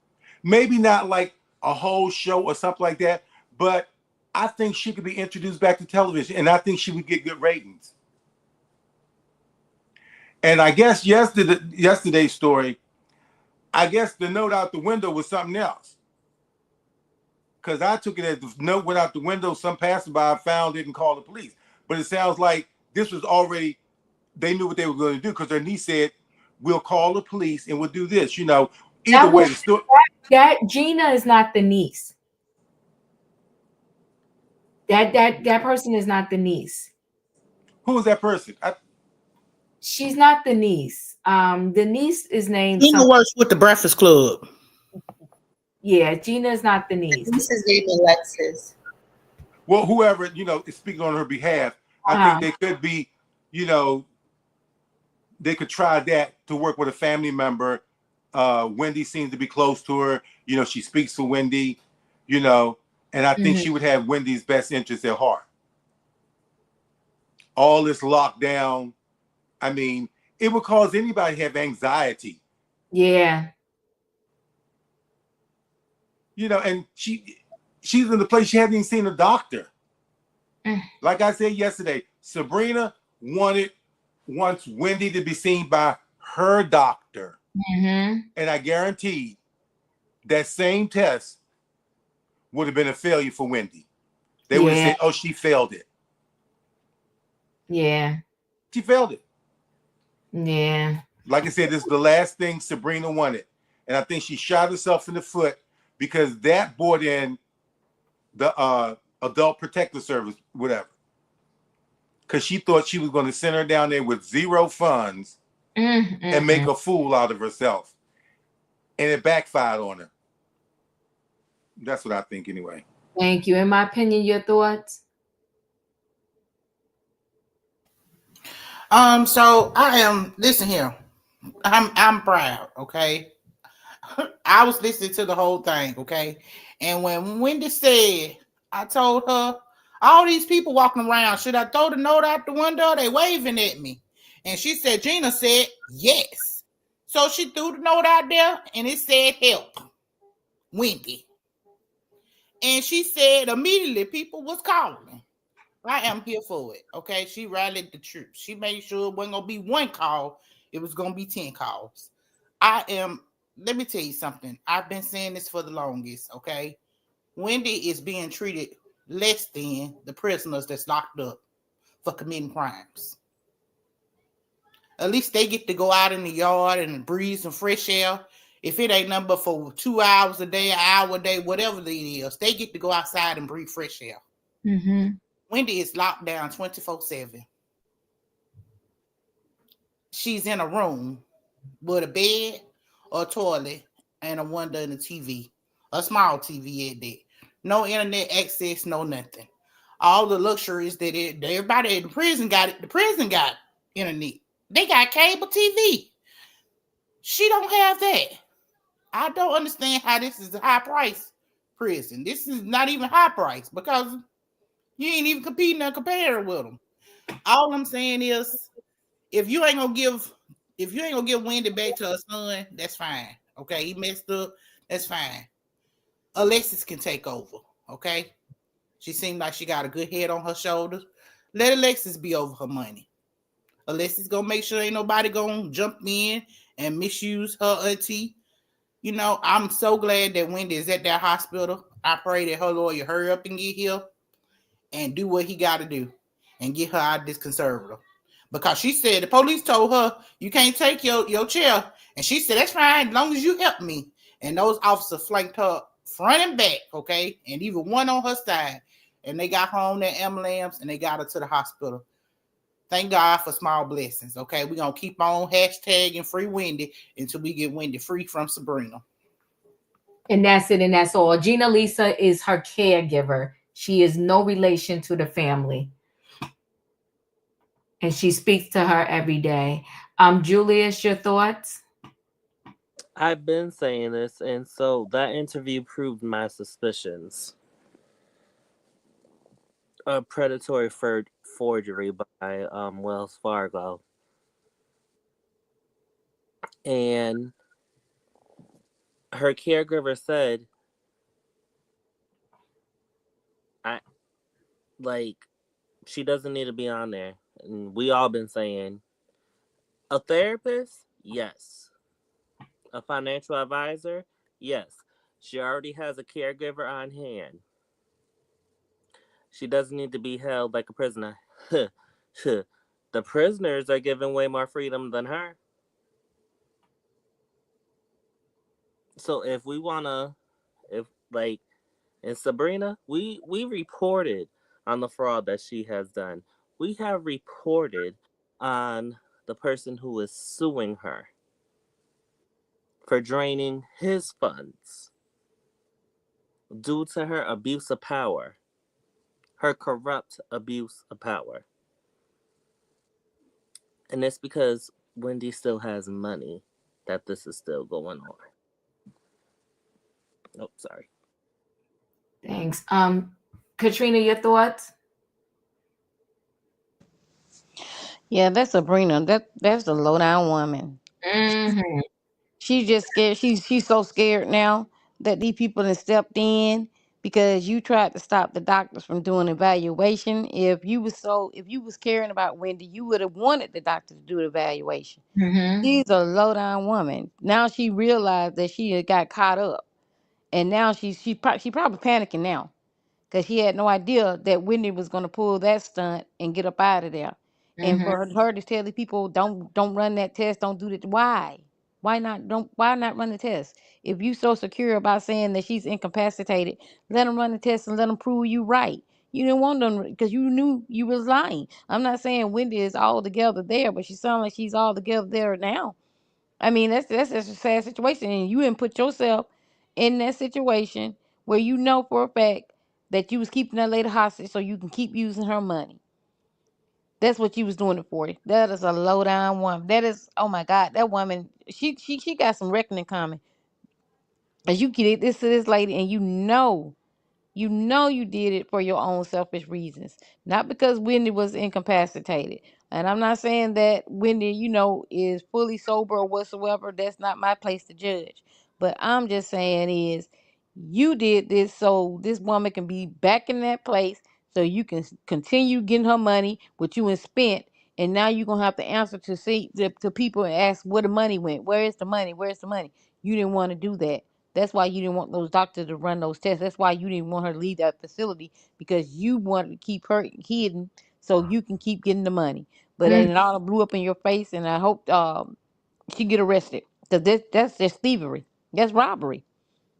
Maybe not like a whole show or something like that, but I think she could be introduced back to television, and I think she would get good ratings. And I guess yesterday's story, I guess the note out the window was something else. Because I took it as the note went out the window, some passerby found it and called the police. But it sounds like this was already, they knew what they were going to do, because their niece said, we'll call the police and we'll do this. You know, either way, that Gina is not the niece. That person is not the niece. Who is that person? She's not the niece. The niece is named. Gina works with the Breakfast Club. Yeah, Gina is not the niece. This is named Alexis. Well, whoever, you know, is speaking on her behalf, I think they could be, you know, they could try that to work with a family member. Wendy seems to be close to her. You know, she speaks for Wendy, you know, and I think she would have Wendy's best interest at heart. All this lockdown, I mean, it would cause anybody to have anxiety. Yeah. You know, and she's in the place she hasn't even seen a doctor. Like I said yesterday, Sabrina wants Wendy to be seen by her doctor. And I guarantee that same test would have been a failure for Wendy. They would have said, oh, she failed it. Yeah. She failed it. Yeah. Like I said, this is the last thing Sabrina wanted. And I think she shot herself in the foot, because that brought in the Adult Protective Service, whatever. Because she thought she was going to send her down there with zero funds and make a fool out of herself. And it backfired on her. That's what I think anyway. Thank you. In my opinion, your thoughts? So I am, listen here. I'm proud, okay? I was listening to the whole thing, okay? And when Wendy said, I told her, all these people walking around, should I throw the note out the window? They waving at me. And she said, Gina said, yes. So she threw the note out there and it said, help, Wendy. And she said immediately people was calling. I am here for it, okay? She rallied the troops. She made sure it wasn't going to be one call. It was going to be 10 calls. Let me tell you something. I've been saying this for the longest, okay? Wendy is being treated less than the prisoners that's locked up for committing crimes. At least they get to go out in the yard and breathe some fresh air. If it ain't nothing but for 2 hours a day, an hour a day, whatever it is, they get to go outside and breathe fresh air. Wendy is locked down 24/7. She's in a room with a bed, a toilet, and a window and a TV. A small TV at that. No internet access, no nothing. All the luxuries that everybody in the prison got, the prison got internet. They got cable TV. She don't have that. I don't understand how this is a high price prison. This is not even high price, because you ain't even competing or comparing with them. All I'm saying is, if you ain't gonna give Wendy back to her son, that's fine. Okay, he messed up. That's fine. Alexis can take over. Okay, she seemed like she got a good head on her shoulders. Let Alexis be over her money. Alexis gonna make sure ain't nobody gonna jump in and misuse her auntie. You know, I'm so glad that Wendy is at that hospital. I pray that her lawyer hurry up and get here and do what he got to do. and get her out of this conservative. Because she said the police told her you can't take your chair. And she said, that's fine, as long as you help me. And those officers flanked her front and back, okay? And even one on her side. And they got her on their ambulance and they got her to the hospital. Thank God for small blessings, okay? We're going to keep on hashtagging free Wendy until we get Wendy free from Sabrina. And that's it, and that's all. Gina Lisa is her caregiver. She is no relation to the family. And she speaks to her every day. Julius, your thoughts? I've been saying this, and so that interview proved my suspicions. A predatory forgery by Wells Fargo. And her caregiver said, she doesn't need to be on there. And we all been saying, a therapist? Yes. A financial advisor? Yes. She already has a caregiver on hand. She doesn't need to be held like a prisoner. The prisoners are given way more freedom than her. So if we wanna, and Sabrina, we reported on the fraud that she has done. We have reported on the person who is suing her for draining his funds due to her abuse of power, her corrupt abuse of power. And it's because Wendy still has money that this is still going on. Oh, sorry. Thanks. Katrina, your thoughts? Yeah, that's Sabrina. That's a low down woman. Mm-hmm. She's just scared. She's so scared now that these people have stepped in because you tried to stop the doctors from doing evaluation. If you was caring about Wendy, you would have wanted the doctor to do the evaluation. Mm-hmm. She's a low down woman. Now she realized that she had got caught up, and now she probably panicking now because she had no idea that Wendy was going to pull that stunt and get up out of there. And Mm-hmm. for her to tell the people, don't run that test, don't do that. Why? Why not run the test? If you so secure about saying that she's incapacitated, let them run the test and let them prove you right. You didn't want them because you knew you was lying. I'm not saying Wendy is all together there, but she sounds like she's all together there now. I mean, that's a sad situation, and you didn't put yourself in that situation where you know for a fact that you was keeping that lady hostage so you can keep using her money. That's what you was doing it for. That is a low down woman. That is, oh my God, that woman. She got some reckoning coming. As you get this to this lady, and you know you did it for your own selfish reasons, not because Wendy was incapacitated. And I'm not saying that Wendy, is fully sober or whatsoever. That's not my place to judge. But I'm just saying is you did this so this woman can be back in that place so you can continue getting her money, what you had spent. And now you're going to have to answer to people and ask where the money went. Where is the money? Where's the money? You didn't want to do that. That's why you didn't want those doctors to run those tests. That's why you didn't want her to leave that facility because you wanted to keep her hidden so you can keep getting the money. But then it all blew up in your face, and I hope she get arrested because that's just thievery. That's robbery.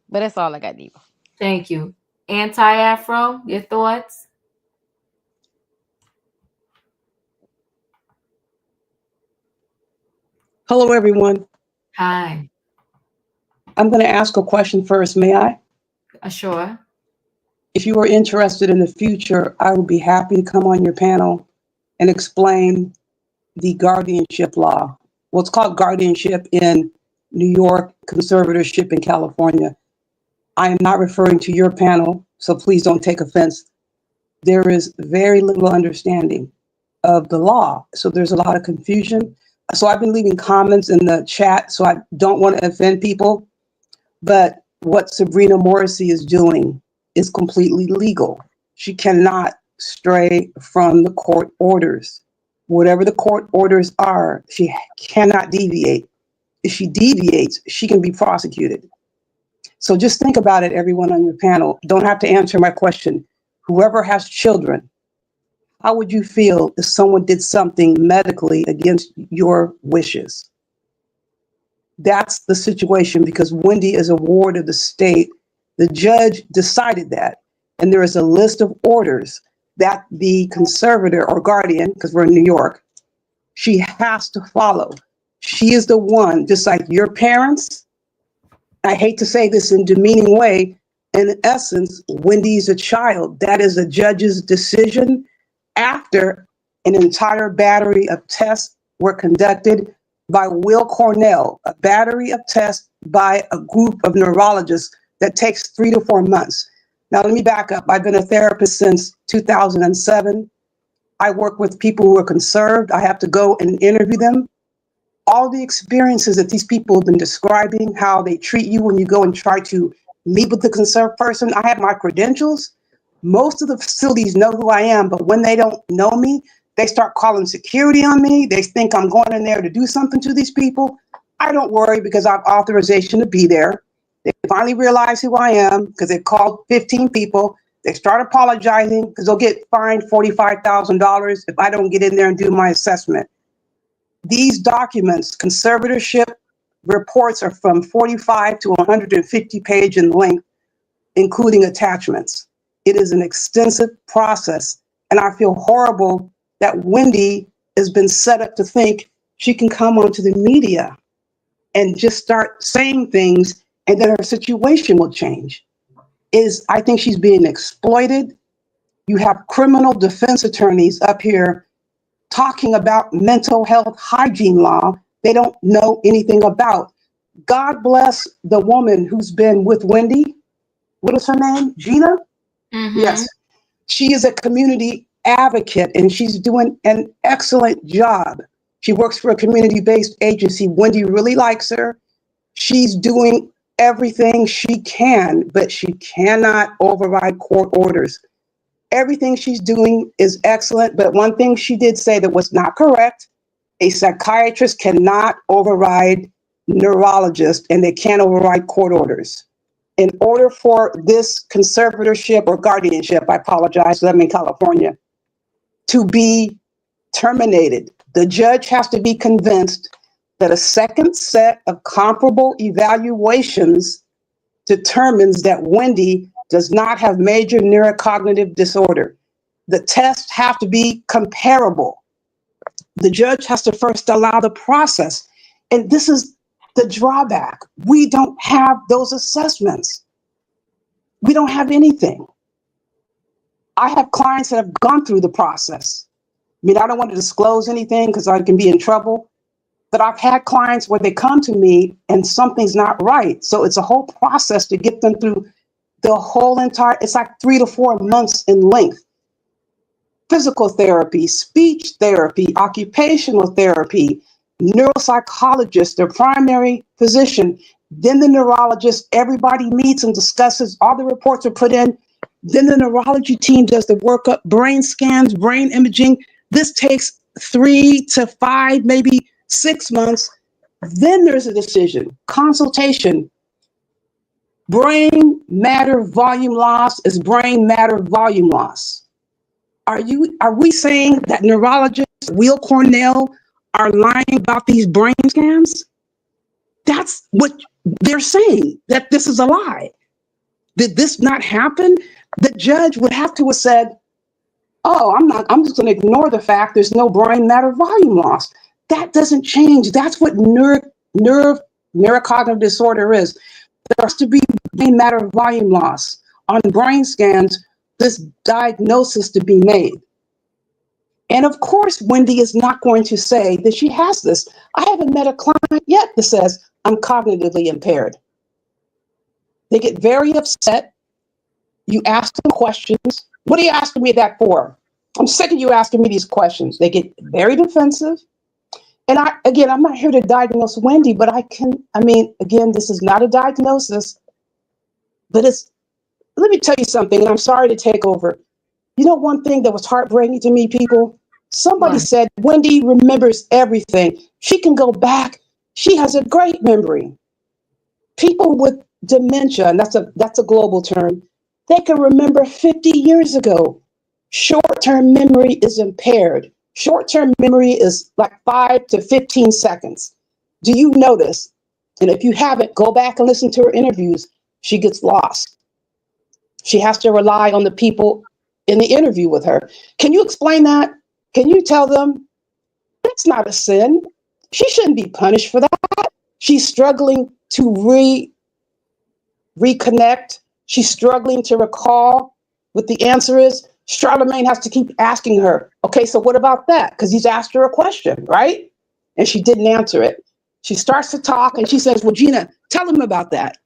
But that's all I got, Diva. Thank you. Anti-Afro, your thoughts? Hello, everyone. Hi. I'm going to ask a question first. May I? Sure. If you are interested in the future, I would be happy to come on your panel and explain the guardianship law. Well, it's called guardianship in New York, conservatorship in California. I am not referring to your panel, so please don't take offense. There is very little understanding of the law, so there's a lot of confusion. So I've been leaving comments in the chat, so I don't want to offend people. But what Sabrina Morrissey is doing is completely legal. She cannot stray from the court orders. Whatever the court orders are, she cannot deviate. If she deviates, she can be prosecuted. So just think about it, everyone on your panel. Don't have to answer my question. Whoever has children, How would you feel if someone did something medically against your wishes? That's the situation, because Wendy is a ward of the state. The judge decided that. And there is a list of orders that the conservator or guardian, because we're in New York, she has to follow. She is the one, just like your parents. I hate to say this in a demeaning way. In essence, Wendy's a child. That is a judge's decision after an entire battery of tests were conducted by Will Cornell, a battery of tests by a group of neurologists that takes 3 to 4 months. Now, let me back up. I've been a therapist since 2007. I work with people who are conserved. I have to go and interview them. All the experiences that these people have been describing, how they treat you when you go and try to meet with the conserved person. I have my credentials. Most of the facilities know who I am, but when they don't know me, they start calling security on me. They think I'm going in there to do something to these people. I don't worry, because I have authorization to be there. They finally realize who I am because they called 15 people. They start apologizing because they'll get fined $45,000 if I don't get in there and do my assessment. These documents, conservatorship reports, are from 45 to 150 page in length, including attachments. It is an extensive process, and I feel horrible that Wendy has been set up to think she can come onto the media and just start saying things and then her situation will change. I think she's being exploited. You have criminal defense attorneys up here talking about mental health hygiene law they don't know anything about. God bless the woman who's been with Wendy. What is her name? Gina? Mm-hmm. Yes. She is a community advocate and she's doing an excellent job. She works for a community-based agency. Wendy really likes her. She's doing everything she can, but she cannot override court orders. Everything she's doing is excellent, but one thing she did say that was not correct: a psychiatrist cannot override neurologists, and they can't override court orders. In order for this conservatorship or guardianship, I apologize, I'm in California, to be terminated, the judge has to be convinced that a second set of comparable evaluations determines that Wendy does not have major neurocognitive disorder. The tests have to be comparable. The judge has to first allow the process. And this is the drawback. We don't have those assessments. We don't have anything. I have clients that have gone through the process. I mean, I don't want to disclose anything because I can be in trouble. But I've had clients where they come to me and something's not right. So it's a whole process to get them through the whole entire, it's like 3 to 4 months in length. Physical therapy, speech therapy, occupational therapy, neuropsychologist, their primary physician, then the neurologist, everybody meets and discusses, all the reports are put in. Then the neurology team does the workup, brain scans, brain imaging. This takes 3 to 5, maybe 6 months. Then there's a decision, consultation. Brain matter volume loss is brain matter volume loss. Are we saying that neurologists, Will Cornell, are lying about these brain scans? That's what they're saying, that this is a lie. Did this not happen? The judge would have to have said, oh, I'm just going to ignore the fact there's no brain matter volume loss. That doesn't change. That's what neurocognitive disorder is. There has to be brain matter volume loss. On brain scans, this diagnosis to be made. And of course, Wendy is not going to say that she has this. I haven't met a client yet that says, I'm cognitively impaired. They get very upset. You ask them questions. What are you asking me that for? I'm sick of you asking me these questions. They get very defensive. And I'm not here to diagnose Wendy, but again, this is not a diagnosis, but let me tell you something, and I'm sorry to take over. You know, one thing that was heartbreaking to me, people, somebody said, Wendy remembers everything. She can go back. She has a great memory. People with dementia, and that's a global term, they can remember 50 years ago. Short-term memory is impaired. Short-term memory is like 5 to 15 seconds. Do you notice? And if you haven't, go back and listen to her interviews. She gets lost. She has to rely on the people in the interview with her. Can you explain that? Can you tell them that's not a sin? She shouldn't be punished for that. She's struggling to reconnect. She's struggling to recall what the answer is. Charlemagne has to keep asking her, okay, so what about that? Because he's asked her a question, right? And she didn't answer it. She starts to talk and she says, well, Gina, tell him about that.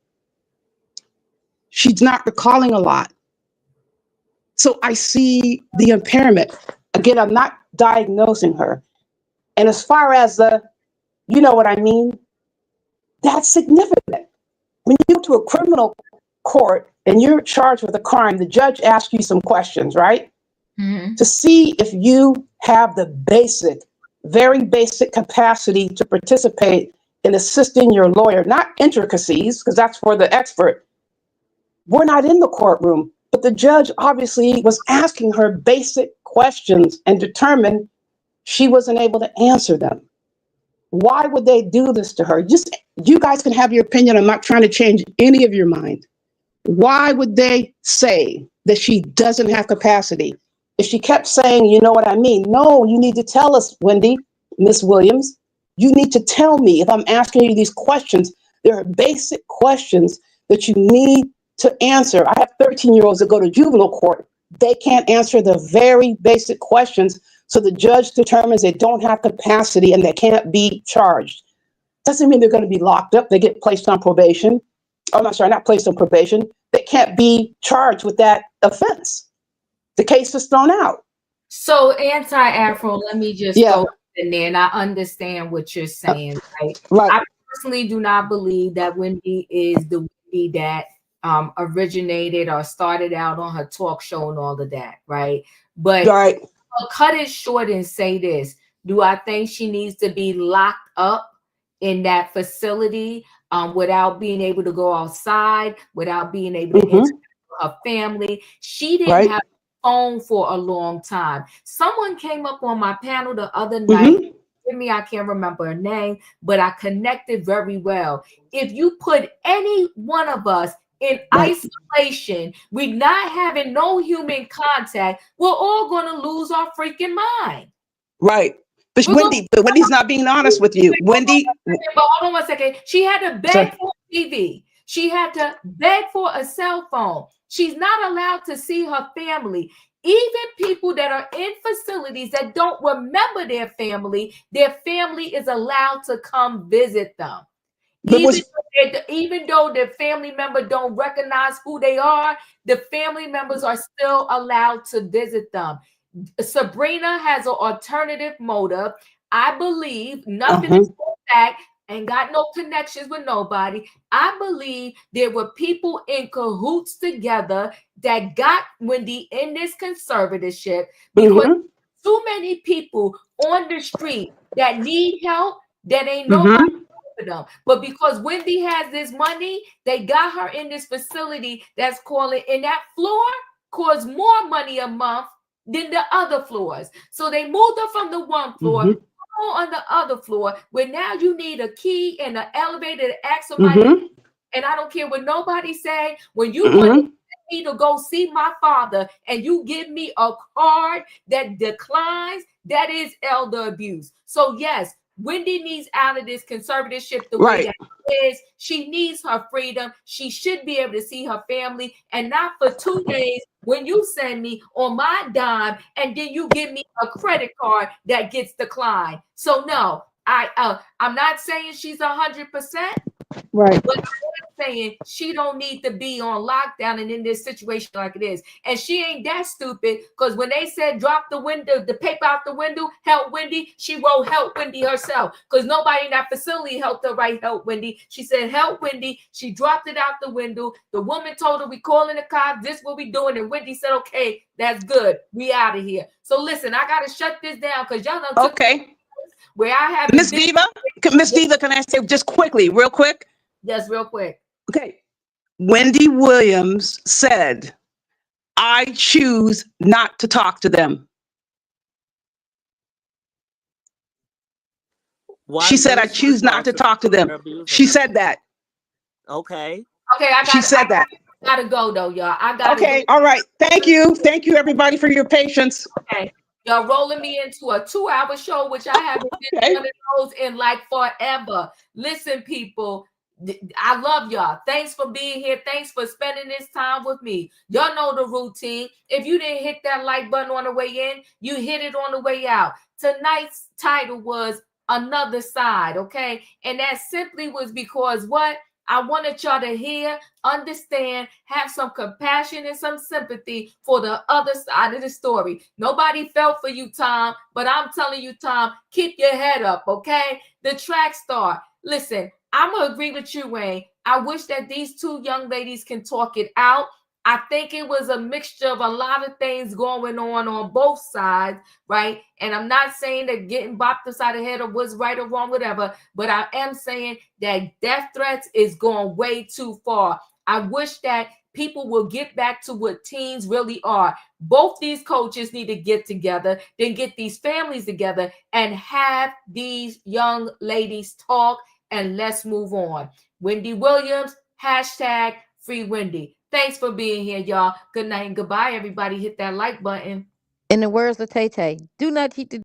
She's not recalling a lot. So I see the impairment. Again, I'm not diagnosing her. And as far as you know what I mean? That's significant. When you go to a criminal court and you're charged with a crime, the judge asks you some questions, right? Mm-hmm. To see if you have the very basic capacity to participate in assisting your lawyer, not intricacies, because that's for the expert. We're not in the courtroom, but the judge obviously was asking her basic questions and determined she wasn't able to answer them. Why would they do this to her? Just, you guys can have your opinion. I'm not trying to change any of your mind. Why would they say that she doesn't have capacity? If she kept saying, you know what I mean? No, you need to tell us, Wendy, Miss Williams. You need to tell me if I'm asking you these questions. There are basic questions that you need to answer. I have 13-year-olds that go to juvenile court. They can't answer the very basic questions. So the judge determines they don't have capacity and they can't be charged. Doesn't mean they're going to be locked up. They get placed on probation. Oh, I'm sorry, not placed on probation. They can't be charged with that offense. The case is thrown out. So anti-Afro, let me just go in there, and I understand what you're saying, right? I personally do not believe that Wendy is the Wendy that originated or started out on her talk show and all of that, right? But I'll cut it short and say this. Do I think she needs to be locked up in that facility without being able to go outside, without being able to interact with her family? She didn't have a phone for a long time. Someone came up on my panel the other night. I can't remember her name, but I connected very well. If you put any one of us in isolation, we're not having no human contact, we're all going to lose our freaking mind. Right. But Wendy's not being honest with you. Wendy. But hold on one second. She had to beg for a TV. She had to beg for a cell phone. She's not allowed to see her family. Even people that are in facilities that don't remember their family is allowed to come visit them. Even though the family member don't recognize who they are, the family members are still allowed to visit them. Sabrina has an alternative motive. I believe nothing is back and got no connections with nobody. I believe there were people in cahoots together that got Wendy in this conservatorship because too many people on the street that need help that ain't nobody for them. But because Wendy has this money, they got her in this facility that's calling, and that floor costs more money a month than the other floors. So they moved her from the one floor on the other floor, where now you need a key and an elevator to ask somebody. And I don't care what nobody say. When you want me to go see my father and you give me a card that declines, that is elder abuse. So yes, Wendy needs out of this conservatorship the way that it is. She needs her freedom. She should be able to see her family, and not for 2 days when you send me on my dime and then you give me a credit card that gets declined. So no, I'm not saying she's 100%. Right. But I'm saying she don't need to be on lockdown and in this situation like it is. And she ain't that stupid, because when they said drop the paper out the window, help Wendy, she wrote help Wendy herself, because nobody in that facility helped her write help Wendy. She said help Wendy. She dropped it out the window. The woman told her we calling the cops. This is what we doing. And Wendy said, okay, that's good. We out of here. So listen, I got to shut this down because y'all know. Okay. Where I have Miss Diva, can I say just quickly, real quick? Yes, real quick. Okay. Wendy Williams said, I choose not to talk to them. Why She said, I who's choose not to talk to them. abusing She her? said that. Okay. Okay, I She said that. gotta go though, y'all. I gotta Okay, go. all right. Thank you. Thank you, everybody, for your patience. Okay. Y'all rolling me into a 2-hour show, which I haven't been one of those in like forever. Listen, people, I love y'all. Thanks for being here. Thanks for spending this time with me. Y'all know the routine. If you didn't hit that like button on the way in, you hit it on the way out. Tonight's title was Another Side, okay? And that simply was because what? I wanted y'all to hear, understand, have some compassion and some sympathy for the other side of the story. Nobody felt for you, Tom, but I'm telling you, Tom, keep your head up, okay? The track star. Listen, I'm going to agree with you, Wayne. I wish that these two young ladies can talk it out. I think it was a mixture of a lot of things going on both sides, right? And I'm not saying that getting bopped upside the head or was right or wrong, whatever, but I am saying that death threats is going way too far. I wish that people will get back to what teens really are. Both these coaches need to get together, then get these families together and have these young ladies talk, and let's move on. Wendy Williams, hashtag free Wendy. Thanks for being here, y'all. Good night and goodbye, everybody. Hit that like button. In the words of Tay Tay, do not cheat the